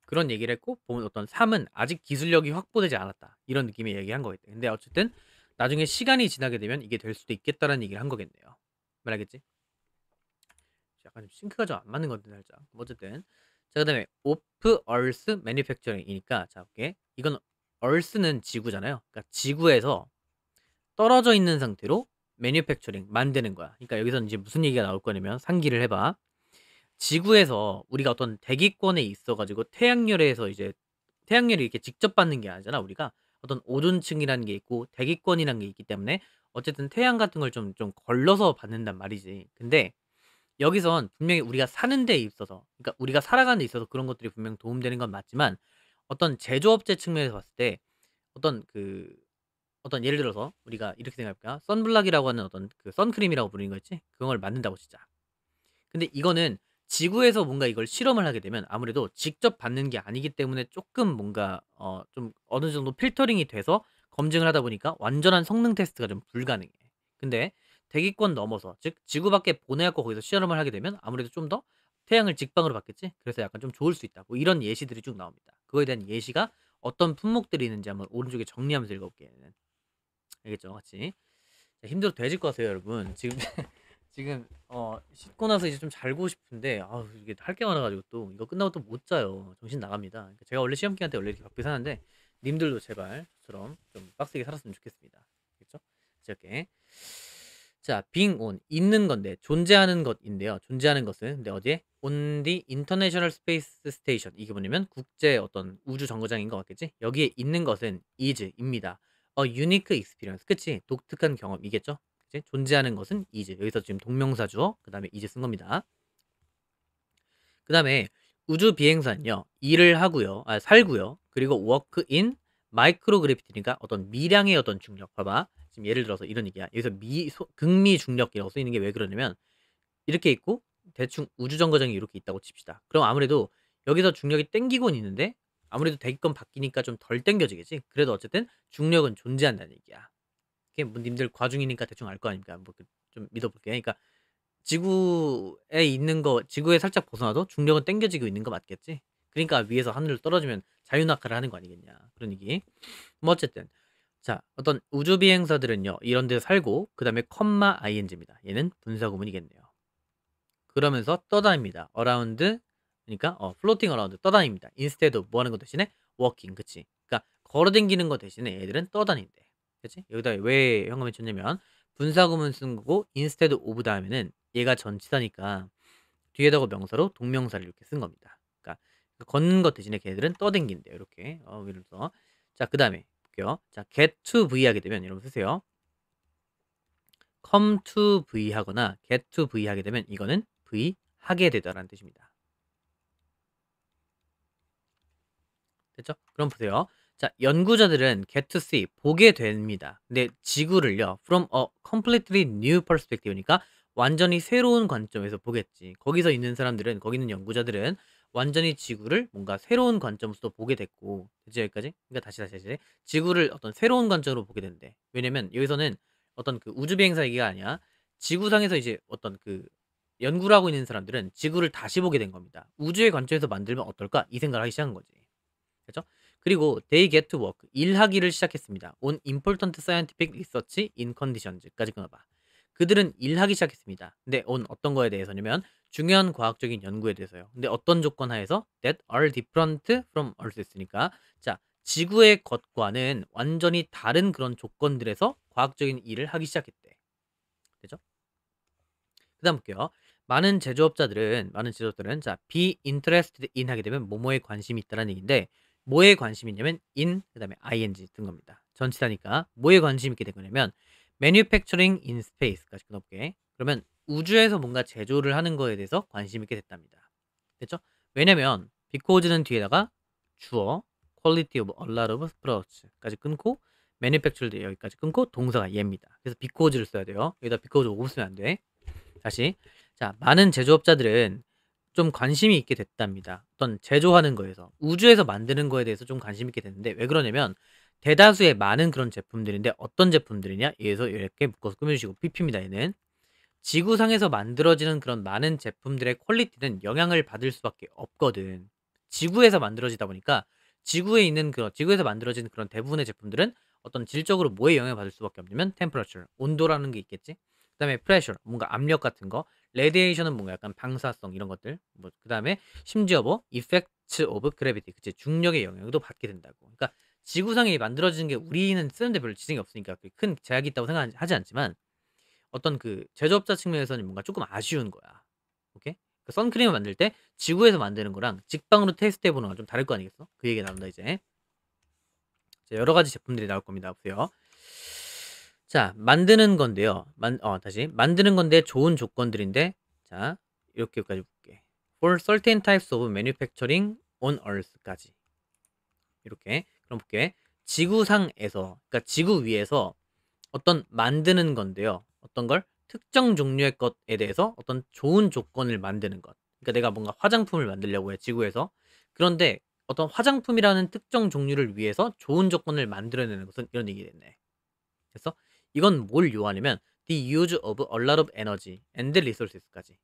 그런 얘기를 했고, 보면 어떤 3은 아직 기술력이 확보되지 않았다. 이런 느낌의 얘기한 거겠대. 근데 어쨌든 나중에 시간이 지나게 되면 이게 될 수도 있겠다라는 얘기를 한 거겠네요. 말하겠지? 약간 좀 싱크가 좀 안 맞는 건데 살짝. 어쨌든 자, 그다음에 오프 얼스 매니팩처링이니까 자, 볼게. 이건 얼스는 지구잖아요. 그러니까 지구에서 떨어져 있는 상태로 매니팩처링 만드는 거야. 그러니까 여기서는 이제 무슨 얘기가 나올 거냐면 상기를 해봐. 지구에서 우리가 어떤 대기권에 있어가지고 태양열에서 이제 태양열이 이렇게 직접 받는 게 아니잖아. 우리가 어떤 오존층이라는 게 있고 대기권이라는 게 있기 때문에 어쨌든 태양 같은 걸 좀 걸러서 받는단 말이지. 근데 여기선 분명히 우리가 사는 데에 있어서, 그러니까 우리가 살아가는 데 있어서 그런 것들이 분명 도움되는 건 맞지만 어떤 제조업체 측면에서 봤을 때 어떤 그 어떤 예를 들어서 우리가 이렇게 생각해볼까? 선블락이라고 하는 어떤 그 선크림이라고 부르는 거 있지? 그런 걸 만든다고 진짜. 근데 이거는 지구에서 뭔가 이걸 실험을 하게 되면 아무래도 직접 받는 게 아니기 때문에 조금 뭔가 좀 어느 정도 필터링이 돼서 검증을 하다 보니까 완전한 성능 테스트가 좀 불가능해. 근데 대기권 넘어서 즉 지구 밖에 보내갖고 거기서 실험을 하게 되면 아무래도 좀 더 태양을 직방으로 받겠지? 그래서 약간 좀 좋을 수 있다. 뭐 이런 예시들이 쭉 나옵니다. 그거에 대한 예시가 어떤 품목들이 있는지 한번 오른쪽에 정리하면서 읽어볼게요. 알겠죠? 같이. 자, 힘들어 돼질 것 같아요, 여러분. 지금 지금 씻고 나서 이제 좀 자고 싶은데 아 이게 할 게 많아가지고 또 이거 끝나고 또 못 자요. 정신 나갑니다. 그러니까 제가 원래 시험 기간 때 원래 이렇게 바쁘게 사는데 님들도 제발 저처럼 좀 빡세게 살았으면 좋겠습니다. 알겠죠? 이렇게 자, being on 있는 건데 존재하는 것인데요. 존재하는 것은 근데 어디에? on the International Space Station 이게 뭐냐면 국제 어떤 우주 정거장인 것 같겠지? 여기에 있는 것은 is입니다. unique experience 그치? 독특한 경험이겠죠? 그치? 존재하는 것은 is 여기서 지금 동명사 주어 그 다음에 is 쓴 겁니다. 그 다음에 우주 비행사는요 일을 하고요 살고요 그리고 work in 마이크로그래피티니까 어떤 미량의 어떤 중력 봐봐 지금 예를 들어서 이런 얘기야 여기서 극미 중력이라고 쓰이는 게 왜 그러냐면 이렇게 있고 대충 우주 정거장이 이렇게 있다고 칩시다 그럼 아무래도 여기서 중력이 땡기곤 있는데 아무래도 대기권 바뀌니까 좀 덜 땡겨지겠지 그래도 어쨌든 중력은 존재한다는 얘기야 그게 뭐 님들 과중이니까 대충 알 거 아닙니까 뭐좀 믿어볼게 그러니까 지구에 있는 거 지구에 살짝 벗어나도 중력은 땡겨지고 있는 거 맞겠지? 그러니까 위에서 하늘로 떨어지면 자유낙하를 하는 거 아니겠냐 그런 얘기 뭐 어쨌든 자 어떤 우주 비행사들은요 이런 데 살고 그 다음에 컴마 ing입니다 얘는 분사구문이겠네요 그러면서 떠다닙니다 around 그러니까 floating around 떠다닙니다 instead of 뭐 하는 거 대신에 walking 그치 그러니까 걸어다니는 거 대신에 얘들은 떠다닌대 그치 여기다 왜 현금을 쳤냐면 분사구문 쓴 거고 instead of 다음에는 얘가 전치사니까 뒤에다가 명사로 동명사를 이렇게 쓴 겁니다. 그러니까 걷는 것 대신에 걔네들은 떠댕긴대요. 이렇게. 예를 들어서 자, 그다음에 볼게요. 자, get to V 하게 되면 여러분 쓰세요. come to V 하거나 get to V 하게 되면 이거는 V 하게 되다라는 뜻입니다. 됐죠? 그럼 보세요. 자, 연구자들은 get to see 보게 됩니다. 근데 지구를요. from a completely new perspective니까 완전히 새로운 관점에서 보겠지. 거기서 있는 사람들은 거기 있는 연구자들은 완전히 지구를 뭔가 새로운 관점으로서 보게 됐고. 됐죠? 여기까지? 그러니까 다시. 지구를 어떤 새로운 관점으로 보게 된대. 왜냐면 여기서는 어떤 그 우주 비행사 얘기가 아니야. 지구상에서 이제 어떤 그 연구를 하고 있는 사람들은 지구를 다시 보게 된 겁니다. 우주의 관점에서 만들면 어떨까? 이 생각을 하기 시작한 거지. 그죠? 그리고 they get to work 일하기를 시작했습니다. on important scientific research in conditions까지 끊어봐. 그들은 일하기 시작했습니다. 근데 on 어떤 거에 대해서냐면 중요한 과학적인 연구에 대해서요. 근데 어떤 조건 하에서 that are different from Earth였으니까 자 지구의 것과는 완전히 다른 그런 조건들에서 과학적인 일을 하기 시작했대. 되죠? 그다음 볼게요. 많은 제조업자들은 자 be interested in 하게 되면 뭐뭐에 관심이 있다라는 얘기인데 뭐에 관심이 있냐면 in 그다음에 ing 뜬 겁니다. 전치사니까 뭐에 관심 있게 된 거냐면 manufacturing in space까지 끊어볼게. 그러면 우주에서 뭔가 제조를 하는 거에 대해서 관심 있게 됐답니다. 됐죠? 왜냐면 because는 뒤에다가 주어 quality of a lot of products까지 끊고 manufactured 여기까지 끊고 동사가 얘입니다. 그래서 because를 써야 돼요. 여기다 because of 쓰면 안 돼. 다시. 자, 많은 제조업자들은 좀 관심이 있게 됐답니다. 어떤 제조하는 거에서 우주에서 만드는 거에 대해서 좀 관심 있게 됐는데 왜 그러냐면 대다수의 많은 그런 제품들인데 어떤 제품들이냐? 얘에서 이렇게 묶어서 꾸며주시고 PP입니다. 얘는 지구상에서 만들어지는 그런 많은 제품들의 퀄리티는 영향을 받을 수밖에 없거든. 지구에서 만들어지다 보니까 지구에서 만들어지는 그런 대부분의 제품들은 어떤 질적으로 뭐에 영향을 받을 수밖에 없냐면 temperature, 온도라는 게 있겠지. 그다음에 pressure, 뭔가 압력 같은 거, radiation은 뭔가 약간 방사성 이런 것들. 뭐 그다음에 심지어 뭐 effects of gravity, 그치 중력의 영향도 받게 된다고. 그러니까 지구상에 만들어지는 게 우리는 쓰는데 별로 지장이 없으니까 큰 제약이 있다고 생각하지 않지만 어떤 그 제조업자 측면에서는 뭔가 조금 아쉬운 거야. 오케이? 그 선크림을 만들 때 지구에서 만드는 거랑 직방으로 테스트해 보는 건 좀 다를 거 아니겠어? 그 얘기 나온다 이제. 자, 여러 가지 제품들이 나올 겁니다. 보세요. 자, 만드는 건데요. 다시 만드는 건데 좋은 조건들인데 자, 이렇게까지 볼게. For certain types of manufacturing on Earth까지. 이렇게. 그럼 볼게. 지구상에서 그러니까 지구 위에서 어떤 만드는 건데요. 어떤 걸 특정 종류의 것에 대해서 어떤 좋은 조건을 만드는 것. 그러니까 내가 뭔가 화장품을 만들려고 해, 지구에서. 그런데 어떤 화장품이라는 특정 종류를 위해서 좋은 조건을 만들어내는 것은 이런 얘기겠네. 그래서 이건 뭘 요하냐면 the use of a lot of energy and resources까지.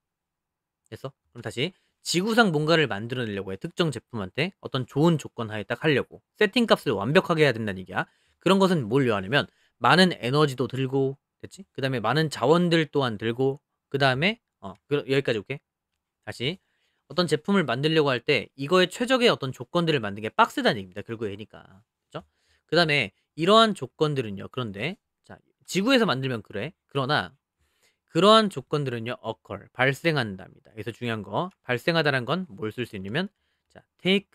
됐어? 그럼 다시 지구상 뭔가를 만들어내려고 해. 특정 제품한테 어떤 좋은 조건 하에 딱 하려고. 세팅 값을 완벽하게 해야 된다는 얘기야. 그런 것은 뭘 요하냐면 많은 에너지도 들고 됐지? 그 다음에 많은 자원들 또한 들고 그 다음에 여기까지 올게. 다시 어떤 제품을 만들려고 할 때 이거의 최적의 어떤 조건들을 만드는 게 빡세다는 얘기입니다. 결국 애니까. 그죠? 그 다음에 이러한 조건들은요. 그런데 자 지구에서 만들면 그래. 그러나 그러한 조건들은요, occur, 발생한답니다. 여기서 중요한 거, 발생하다는 건 뭘 쓸 수 있냐면, 자, take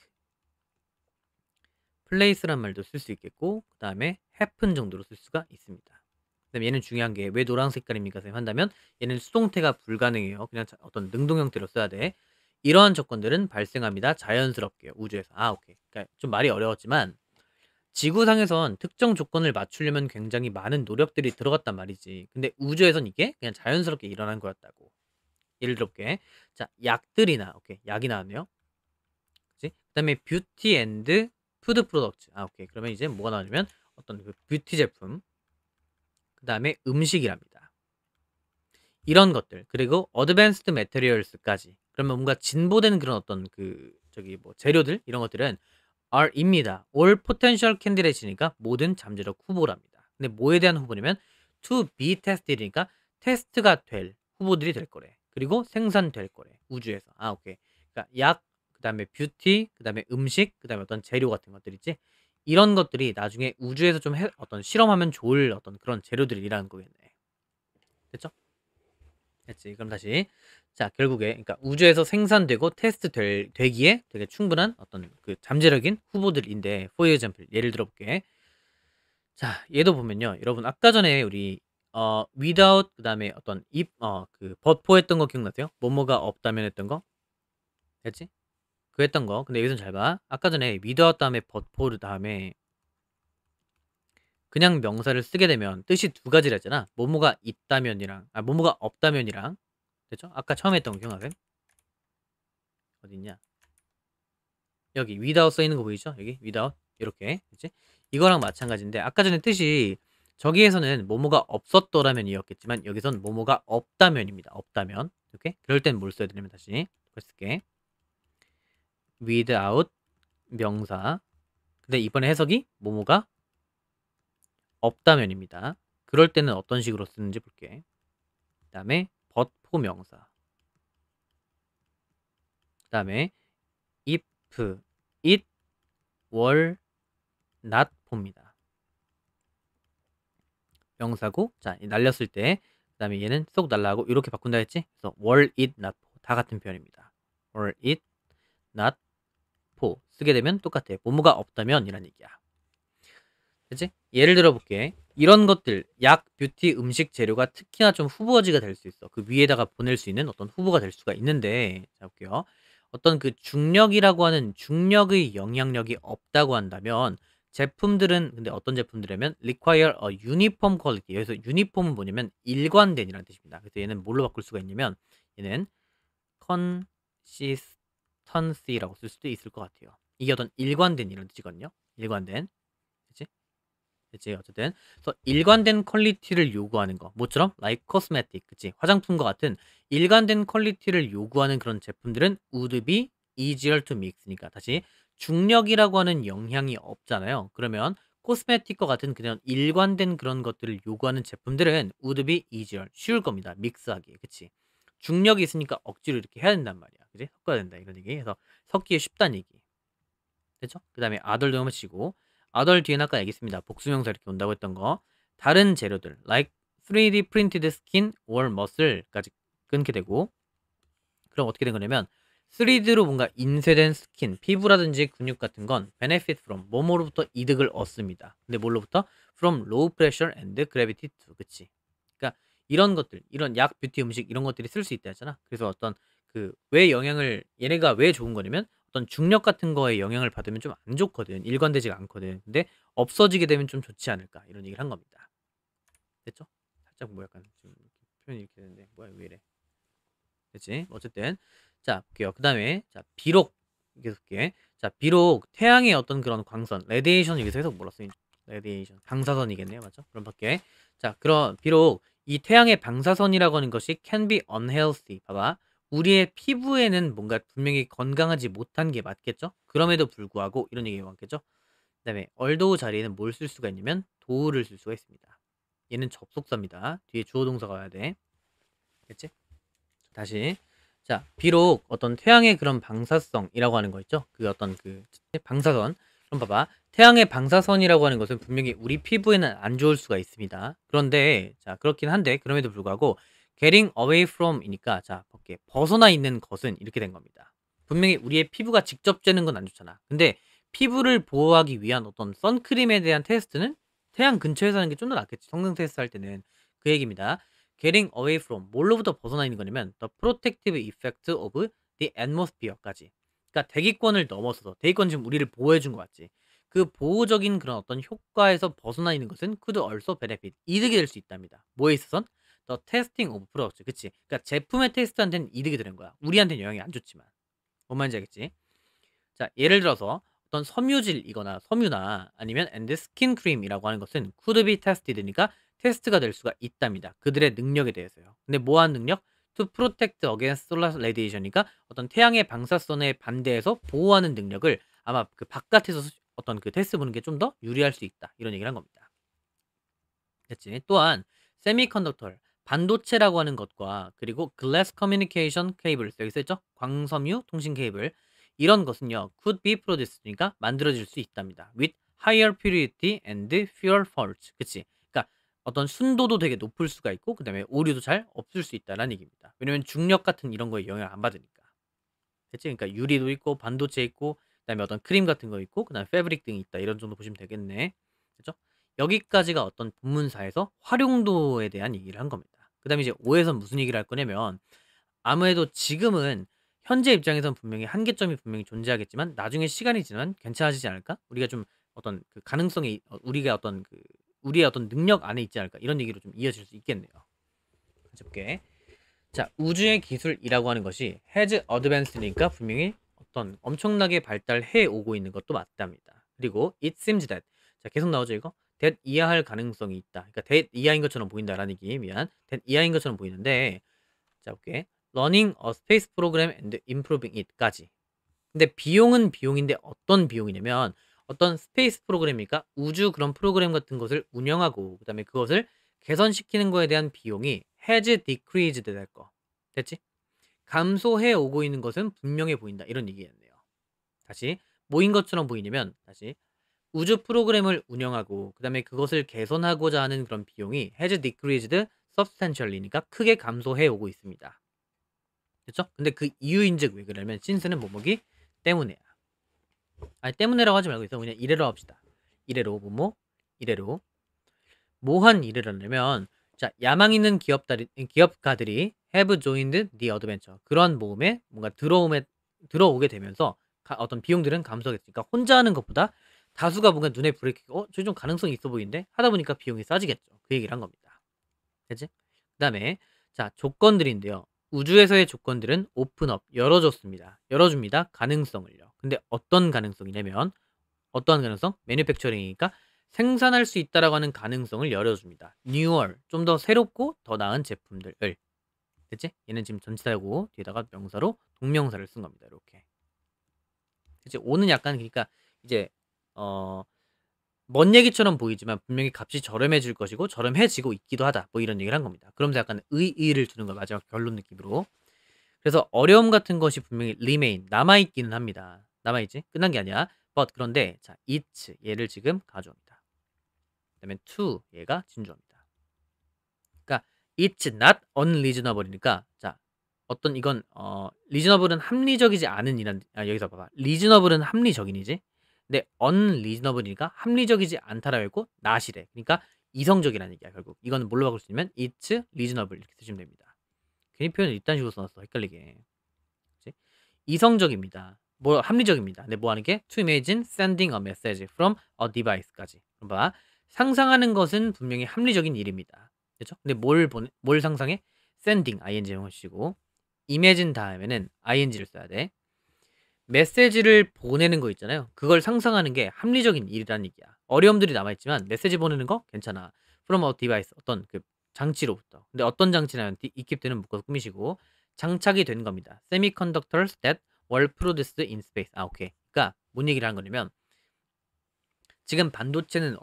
place란 말도 쓸 수 있겠고, 그 다음에 happen 정도로 쓸 수가 있습니다. 그 다음에 얘는 중요한 게 왜 노란 색깔입니까? 선생님 한다면 얘는 수동태가 불가능해요. 그냥 어떤 능동 형태로 써야 돼. 이러한 조건들은 발생합니다. 자연스럽게 우주에서. 아, 오케이. 그러니까 좀 말이 어려웠지만 지구상에선 특정 조건을 맞추려면 굉장히 많은 노력들이 들어갔단 말이지. 근데 우주에선 이게 그냥 자연스럽게 일어난 거였다고. 예를 들어 볼게. 자, 약들이나 오케이. 약이 나왔네요. 그치? 그다음에 뷰티 앤드 푸드 프로덕트. 아, 오케이. 그러면 이제 뭐가 나오냐면 어떤 그 뷰티 제품. 그다음에 음식이랍니다. 이런 것들. 그리고 어드밴스드 매테리얼스까지. 그러면 뭔가 진보된 그런 어떤 그 저기 뭐 재료들 이런 것들은 are입니다. all potential candidates니까 모든 잠재적 후보랍니다. 근데 뭐에 대한 후보냐면 to be tested이니까 테스트가 될 후보들이 될 거래. 그리고 생산될 거래. 우주에서. 아, 오케이. 그러니까 약, 그다음에 뷰티, 그다음에 음식, 그다음에 어떤 재료 같은 것들 있지. 이런 것들이 나중에 우주에서 좀 어떤 실험하면 좋을 어떤 그런 재료들이라는 거겠네. 됐죠? 됐지. 그럼 다시. 자, 결국에 그러니까 우주에서 생산되고 되기에 되게 충분한 어떤 그 잠재력인 후보들인데 for example 예를 들어 볼게. 자, 얘도 보면요. 여러분 아까 전에 우리 without 그다음에 어떤 if 그 but 했던 거 기억나세요? 뭐뭐가 없다면 했던 거? 됐지? 그 했던 거. 근데 여기서 잘 봐. 아까 전에 without 다음에 but 다음에 그냥 명사를 쓰게 되면 뜻이 두 가지라 했잖아. 뭐뭐가 있다면이랑 뭐뭐가 없다면이랑 됐죠? 아까 처음에 했던 거 기억나세요? 어디 있냐? 여기 without 써 있는 거 보이죠? 여기 without 이렇게 그치? 이거랑 마찬가지인데 아까 전에 뜻이 저기에서는 뭐뭐가 없었더라면이었겠지만 여기선 뭐뭐가 없다면입니다. 없다면 이렇게 그럴 땐 뭘 써야 되냐면 다시 쓸게 without 명사 근데 이번에 해석이 뭐뭐가 없다면입니다. 그럴 때는 어떤 식으로 쓰는지 볼게. 그 다음에 but 명사 그 다음에 if it were not 봅니다. 명사고 자 날렸을 때 그다음에 얘는 쏙 날라가고 이렇게 바꾼다 했지? 그래서 were it not 다 같은 표현입니다. were it not for 쓰게 되면 똑같아. 뭐뭐가 없다면 이란 얘기야. 그치? 예를 들어 볼게. 이런 것들 약, 뷰티, 음식, 재료가 특히나 좀 후보지가 될 수 있어. 그 위에다가 보낼 수 있는 어떤 후보가 될 수가 있는데 자 볼게요. 어떤 그 중력이라고 하는 중력의 영향력이 없다고 한다면 제품들은 근데 어떤 제품들이냐면 require a uniform quality. 여기서 uniform은 뭐냐면 일관된이라는 뜻입니다. 그래서 얘는 뭘로 바꿀 수가 있냐면 얘는 consistency라고 쓸 수도 있을 것 같아요. 이게 어떤 일관된 이런 뜻이거든요. 일관된. 그치? 그치? 어쨌든. 그래서 일관된 퀄리티를 요구하는 거. 뭐처럼? like cosmetic. 그치? 화장품과 같은 일관된 퀄리티를 요구하는 그런 제품들은 would be easier to mix니까. 다시. 중력이라고 하는 영향이 없잖아요. 그러면 코스메틱과 같은 그냥 일관된 그런 것들을 요구하는 제품들은 would be easier. 쉬울 겁니다. 믹스하기. 그치? 중력이 있으니까 억지로 이렇게 해야 된단 말이야. 그지? 섞어야 된다. 이런 얘기. 그래서 섞기 쉽다는 얘기. 됐죠? 그 다음에 아덜도 한번 치고 아덜 뒤에는 아까 얘기했습니다. 복수명사 이렇게 온다고 했던 거. 다른 재료들 like 3D printed skin or muscle까지 끊게 되고 그럼 어떻게 된 거냐면 3D로 뭔가 인쇄된 스킨, 피부라든지 근육 같은 건 benefit from 뭐뭐로부터 이득을 얻습니다. 근데 뭘로부터? from low pressure and gravity to. 그치? 그러니까 이런 것들, 이런 약, 뷰티, 음식 이런 것들이 쓸 수 있다 했잖아. 그래서 어떤 그 왜 영향을 얘네가 왜 좋은 거냐면 어떤 중력 같은 거에 영향을 받으면 좀 안 좋거든. 일관되지가 않거든. 근데 없어지게 되면 좀 좋지 않을까 이런 얘기를 한 겁니다. 됐죠? 살짝 뭐 약간 지금 표현이 이렇게 되는데 뭐야 왜 이래? 됐지? 어쨌든 자 볼게요. 그 다음에 자 비록 계속 볼게. 자 비록 태양의 어떤 그런 광선, 레디에이션 여기서 해석 뭐라 쓰니? 레디에이션 방사선이겠네요, 맞죠? 그럼 밖에 자 그런 비록 이 태양의 방사선이라고 하는 것이 can be unhealthy. 봐봐. 우리의 피부에는 뭔가 분명히 건강하지 못한 게 맞겠죠? 그럼에도 불구하고 이런 얘기가 맞겠죠? 그다음에 although 자리에는 뭘 쓸 수가 있냐면 do를 쓸 수가 있습니다. 얘는 접속사입니다. 뒤에 주어 동사가 와야 돼. 됐지? 다시 자 비록 어떤 태양의 그런 방사성이라고 하는 거 있죠? 그 어떤 그 방사선 그럼 봐봐 태양의 방사선이라고 하는 것은 분명히 우리 피부에는 안 좋을 수가 있습니다. 그런데 자 그렇긴 한데 그럼에도 불구하고 getting away from이니까 자 볼게 벗어나 있는 것은 이렇게 된 겁니다. 분명히 우리의 피부가 직접 쬐는 건 안 좋잖아. 근데 피부를 보호하기 위한 어떤 선크림에 대한 테스트는 태양 근처에서 하는 게 좀 더 낫겠지. 성능 테스트 할 때는 그 얘기입니다. getting away from 뭘로부터 벗어나 있는 거냐면 the protective effect of the atmosphere까지. 그러니까 대기권을 넘어서서 대기권 지금 우리를 보호해 준 것 같지. 그 보호적인 그런 어떤 효과에서 벗어나 있는 것은 could also benefit 이득이 될 수 있답니다. 뭐에 있어선? the testing of products. 그치? 그러니까 제품의 테스트한테는 이득이 되는 거야. 우리한테는 영향이 안 좋지만. 뭔 말인지 알겠지? 자, 예를 들어서 어떤 섬유질이거나 섬유나 아니면 and skin cream이라고 하는 것은 could be tested니까 테스트가 될 수가 있답니다. 그들의 능력에 대해서요. 근데 뭐한 능력? to protect against solar radiation이니까 어떤 태양의 방사선에 반대해서 보호하는 능력을 아마 그 바깥에서 어떤 그 테스트 보는 게 좀 더 유리할 수 있다. 이런 얘기를 한 겁니다. 됐지? 또한 세미컨덕터 반도체라고 하는 것과 그리고 glass communication cables 여기 써있죠? 광섬유 통신 케이블 이런 것은요 could be produced니까 만들어질 수 있답니다. with higher purity and fewer faults. 그치? 그러니까 어떤 순도도 되게 높을 수가 있고 그 다음에 오류도 잘 없을 수 있다는 얘기입니다. 왜냐면 중력 같은 이런 거에 영향을 안 받으니까. 그치? 그러니까 유리도 있고 반도체 있고 그다음에 어떤 크림 같은 거 있고 그다음에 패브릭 등이 있다 이런 정도 보시면 되겠네. 그죠? 여기까지가 어떤 본문사에서 활용도에 대한 얘기를 한 겁니다. 그다음에 이제 5에선 무슨 얘기를 할 거냐면 아무래도 지금은 현재 입장에선 분명히 한계점이 분명히 존재하겠지만 나중에 시간이 지나면 괜찮아지지 않을까? 우리가 좀 어떤 그 가능성이 우리가 어떤 그 우리의 어떤 능력 안에 있지 않을까? 이런 얘기로 좀 이어질 수 있겠네요. 같이 볼게. 자, 우주의 기술이라고 하는 것이 has advanced니까 분명히 어떤 엄청나게 발달해 오고 있는 것도 맞답니다. 그리고 it seems that 자, 계속 나오죠 이거? that 이하할 가능성이 있다. 그러니까 that 이하인 것처럼 보인다라는 얘기 미안. that 이하인 것처럼 보이는데 자, 볼게. running a space program and improving it까지. 근데 비용은 비용인데 어떤 비용이냐면 어떤 스페이스 프로그램이니까 우주 그런 프로그램 같은 것을 운영하고 그다음에 그것을 개선시키는 거에 대한 비용이 has decreased 될 거. 됐지? 감소해 오고 있는 것은 분명해 보인다. 이런 얘기였네요. 다시 뭐인 것처럼 보이냐면 다시 우주 프로그램을 운영하고 그다음에 그것을 개선하고자 하는 그런 비용이 has decreased substantially니까 크게 감소해 오고 있습니다. 됐죠? 근데 그 이유인즉 왜 그러냐면 신스는 뭐뭐기 때문에야. 아니 때문에라고 하지 말고 있어. 그냥 이래로 합시다. 이래로 뭐뭐 이래로 뭐한 이래라냐면 자 야망 있는 기업가들이 have joined the adventure 그런 모험에 뭔가 들어옴에 들어오게 되면서 어떤 비용들은 감소하겠으니까 혼자 하는 것보다 다수가 뭔가 눈에 불이 켜고 저 좀 가능성이 있어 보이는데 하다 보니까 비용이 싸지겠죠. 그 얘기를 한 겁니다. 그지? 그다음에 자 조건들인데요. 우주에서의 조건들은 오픈업 열어줬습니다. 열어줍니다. 가능성을요. 근데 어떤 가능성이냐면 어떠한 가능성? 매니팩처링이니까 생산할 수 있다라고 하는 가능성을 열어줍니다. newer 좀 더 새롭고 더 나은 제품들을. 됐지? 얘는 지금 전치사고 뒤에다가 명사로 동명사를 쓴 겁니다. 이렇게. 그치? 오는 약간 그러니까 이제 어 먼 얘기처럼 보이지만 분명히 값이 저렴해질 것이고 저렴해지고 있기도 하다. 뭐 이런 얘기를 한 겁니다. 그러면서 약간 의의를 두는 거 마지막 결론 느낌으로. 그래서 어려움 같은 것이 분명히 remain 남아있기는 합니다. 남아있지? 끝난 게 아니야. but 그런데 자 it's 얘를 지금 가져옵니다. 그다음에 to 얘가 진주어입니다. 그러니까 it's not unreasonable이니까 자 어떤 이건 reasonable은 합리적이지 않은 이란 여기서 봐봐. reasonable은 합리적인이지. 근데 unreasonable이니까 합리적이지 않다라고 했고 not이래. 그러니까 이성적이라는 얘기야 결국. 이거는 뭘로 바꿀 수 있냐면 it's reasonable 이렇게 쓰시면 됩니다. 괜히 표현을 이딴 식으로 써놨어 헷갈리게. 그치? 이성적입니다. 뭐 합리적입니다. 근데 뭐 하는 게 to imagine sending a message from a device까지. 그럼 봐. 상상하는 것은 분명히 합리적인 일입니다. 그렇죠? 근데 뭘 상상해? sending ing 형식이고 imagine 다음에는 ing를 써야 돼. 메시지를 보내는 거 있잖아요. 그걸 상상하는 게 합리적인 일이라는 얘기야. 어려움들이 남아있지만 메시지 보내는 거 괜찮아. from a device 어떤 그 장치로부터. 근데 어떤 장치냐면 equip는 묶어서 꾸미시고 장착이 된 겁니다. Semiconductors that were produced in space. 아 오케이. 그러니까 뭔 얘기를 하는 거냐면 지금 반도체는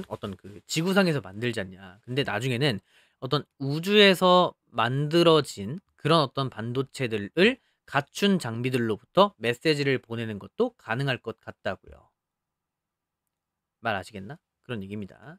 어떤 그 지구상에서 만들지 않냐. 근데 나중에는 어떤 우주에서 만들어진 그런 어떤 반도체들을 갖춘 장비들로부터 메시지를 보내는 것도 가능할 것 같다고요. 말 아시겠나? 그런 얘기입니다.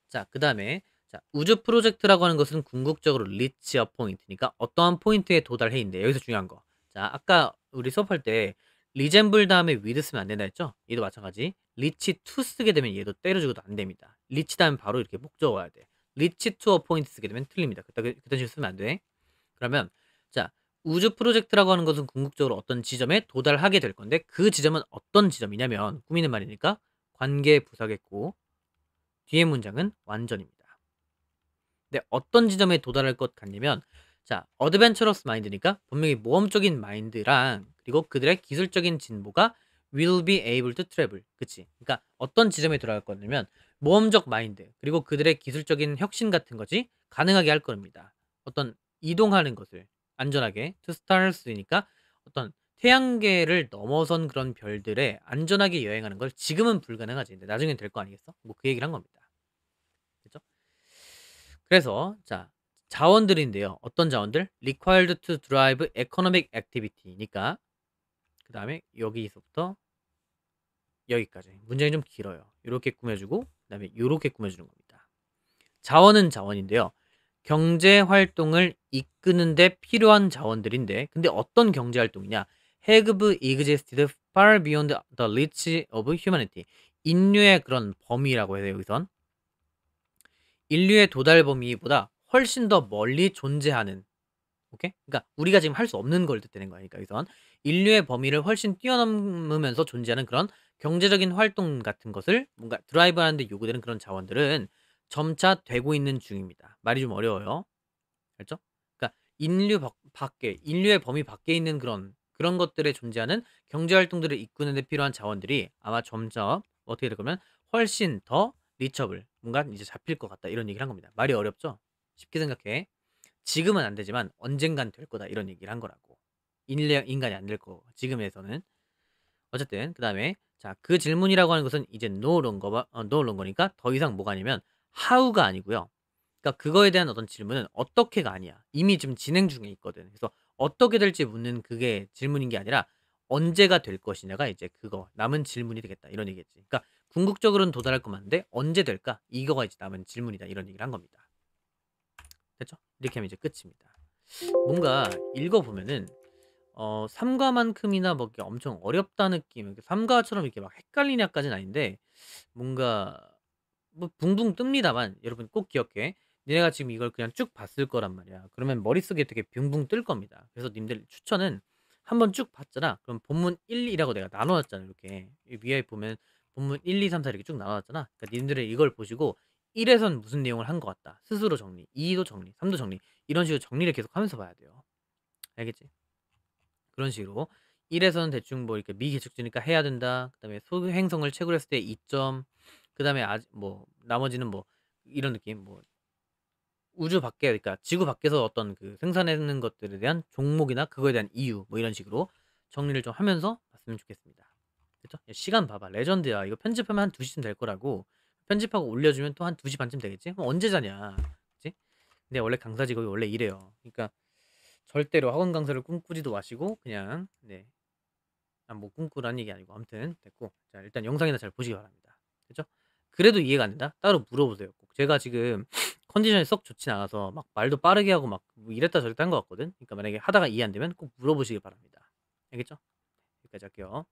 자, 그다음에 자, 우주 프로젝트라고 하는 것은 궁극적으로 리치 어 포인트니까 어떠한 포인트에 도달해인데 여기서 중요한 거. 자, 아까 우리 수업할 때 리젠블 다음에 위드 쓰면 안 된다 했죠? 얘도 마찬가지. 리치 투 쓰게 되면 얘도 때려주고도 안 됩니다. 리치 다음에 바로 이렇게 목적 와야 돼. 리치 투어 포인트 쓰게 되면 틀립니다. 그딴 식으로 쓰면 안 돼. 그러면 자, 우주 프로젝트라고 하는 것은 궁극적으로 어떤 지점에 도달하게 될 건데 그 지점은 어떤 지점이냐면 꾸미는 말이니까 관계 부사겠고 뒤에 문장은 완전입니다. 근데 어떤 지점에 도달할 것 같냐면 자, 어드벤처러스 마인드니까 분명히 모험적인 마인드랑 그리고 그들의 기술적인 진보가 will be able to travel. 그치? 그러니까 어떤 지점에 도달할 거냐면 모험적 마인드 그리고 그들의 기술적인 혁신 같은 것이 가능하게 할 겁니다. 어떤 이동하는 것을 안전하게 to stars니까 어떤 태양계를 넘어선 그런 별들에 안전하게 여행하는 걸 지금은 불가능하지. 근데 나중엔 될 거 아니겠어? 뭐 그 얘기를 한 겁니다. 그죠? 그래서 자 자원들인데요. 어떤 자원들? required to drive economic activity니까 그 다음에 여기서부터 여기까지 문장이 좀 길어요. 이렇게 꾸며주고 그 다음에 이렇게 꾸며주는 겁니다. 자원은 자원인데요. 경제 활동을 이끄는데 필요한 자원들인데 근데 어떤 경제 활동이냐? have existed far beyond the reach of humanity. 인류의 그런 범위라고 해요. 여기선 인류의 도달 범위보다 훨씬 더 멀리 존재하는 오케이? 그러니까 우리가 지금 할 수 없는 걸 뜻되는 거니까 여기선 인류의 범위를 훨씬 뛰어넘으면서 존재하는 그런 경제적인 활동 같은 것을 뭔가 드라이브하는 데 요구되는 그런 자원들은 점차 되고 있는 중입니다. 말이 좀 어려워요. 알죠? 그러니까 밖에 인류의 범위 밖에 있는 그런 것들에 존재하는 경제 활동들을 이끄는 데 필요한 자원들이 아마 점점 어떻게 될 거면 훨씬 더 리처블 뭔가 이제 잡힐 것 같다 이런 얘기를 한 겁니다. 말이 어렵죠? 쉽게 생각해. 지금은 안 되지만 언젠간 될 거다 이런 얘기를 한 거라고. 인간이 안 될 거. 지금에서는. 어쨌든 그다음에 자, 그 질문이라고 하는 것은 이제 no longer니까 더 이상 뭐가 아니면 how가 아니고요. 그러니까 그거에 대한 어떤 질문은 어떻게가 아니야. 이미 지금 진행 중에 있거든. 그래서 어떻게 될지 묻는 그게 질문인 게 아니라 언제가 될 것이냐가 이제 그거 남은 질문이 되겠다 이런 얘기겠지. 그러니까 궁극적으로는 도달할 것 같은데 언제 될까? 이거가 이제 남은 질문이다 이런 얘기를 한 겁니다. 됐죠? 이렇게 하면 이제 끝입니다. 뭔가 읽어보면은 삼가만큼이나 뭐 이렇게 엄청 어렵다 느낌, 이렇게 삼가처럼 이렇게 막 헷갈리냐까지는 아닌데 뭔가 뭐 붕붕 뜹니다만 여러분 꼭 기억해. 니네가 지금 이걸 그냥 쭉 봤을 거란 말이야. 그러면 머릿속에 되게 붕붕 뜰 겁니다. 그래서 님들 추천은 한번 쭉 봤잖아. 그럼 본문 1, 2라고 내가 나눠 놨잖아 이렇게. 이 위에 보면 본문 1, 2, 3, 4 이렇게 쭉 나눠 놨잖아. 그러니까 님들은 이걸 보시고 1 에선 무슨 내용을 한 것 같다. 스스로 정리. 2도 정리. 3도 정리. 이런 식으로 정리를 계속하면서 봐야 돼요. 알겠지? 그런 식으로 1 에서는 대충 뭐 이렇게 미개척지니까 해야 된다. 그다음에 소행성을 최고로 했을 때 2점. 그다음에 아직 뭐 나머지는 뭐 이런 느낌 뭐 우주 밖에 그러니까 지구 밖에서 어떤 그 생산하는 것들에 대한 종목이나 그거에 대한 이유 뭐 이런 식으로 정리를 좀 하면서 봤으면 좋겠습니다. 그쵸? 야, 시간 봐봐. 레전드야. 이거 편집하면 한 2시쯤 될 거라고. 편집하고 올려주면 또 한 2시 반쯤 되겠지? 그럼 언제 자냐? 그치? 근데 원래 강사 직업이 원래 이래요. 그러니까 절대로 학원 강사를 꿈꾸지도 마시고 그냥 네. 아, 뭐 꿈꾸라는 얘기 아니고 아무튼 됐고 자 일단 영상이나 잘 보시기 바랍니다. 그죠? 그래도 이해가 안 된다? 따로 물어보세요. 꼭. 제가 지금 컨디션이 썩 좋진 않아서 막 말도 빠르게 하고 막뭐 이랬다 저랬다 한 것 같거든. 그러니까 만약에 하다가 이해 안 되면 꼭 물어보시기 바랍니다. 알겠죠? 여기까지 할게요.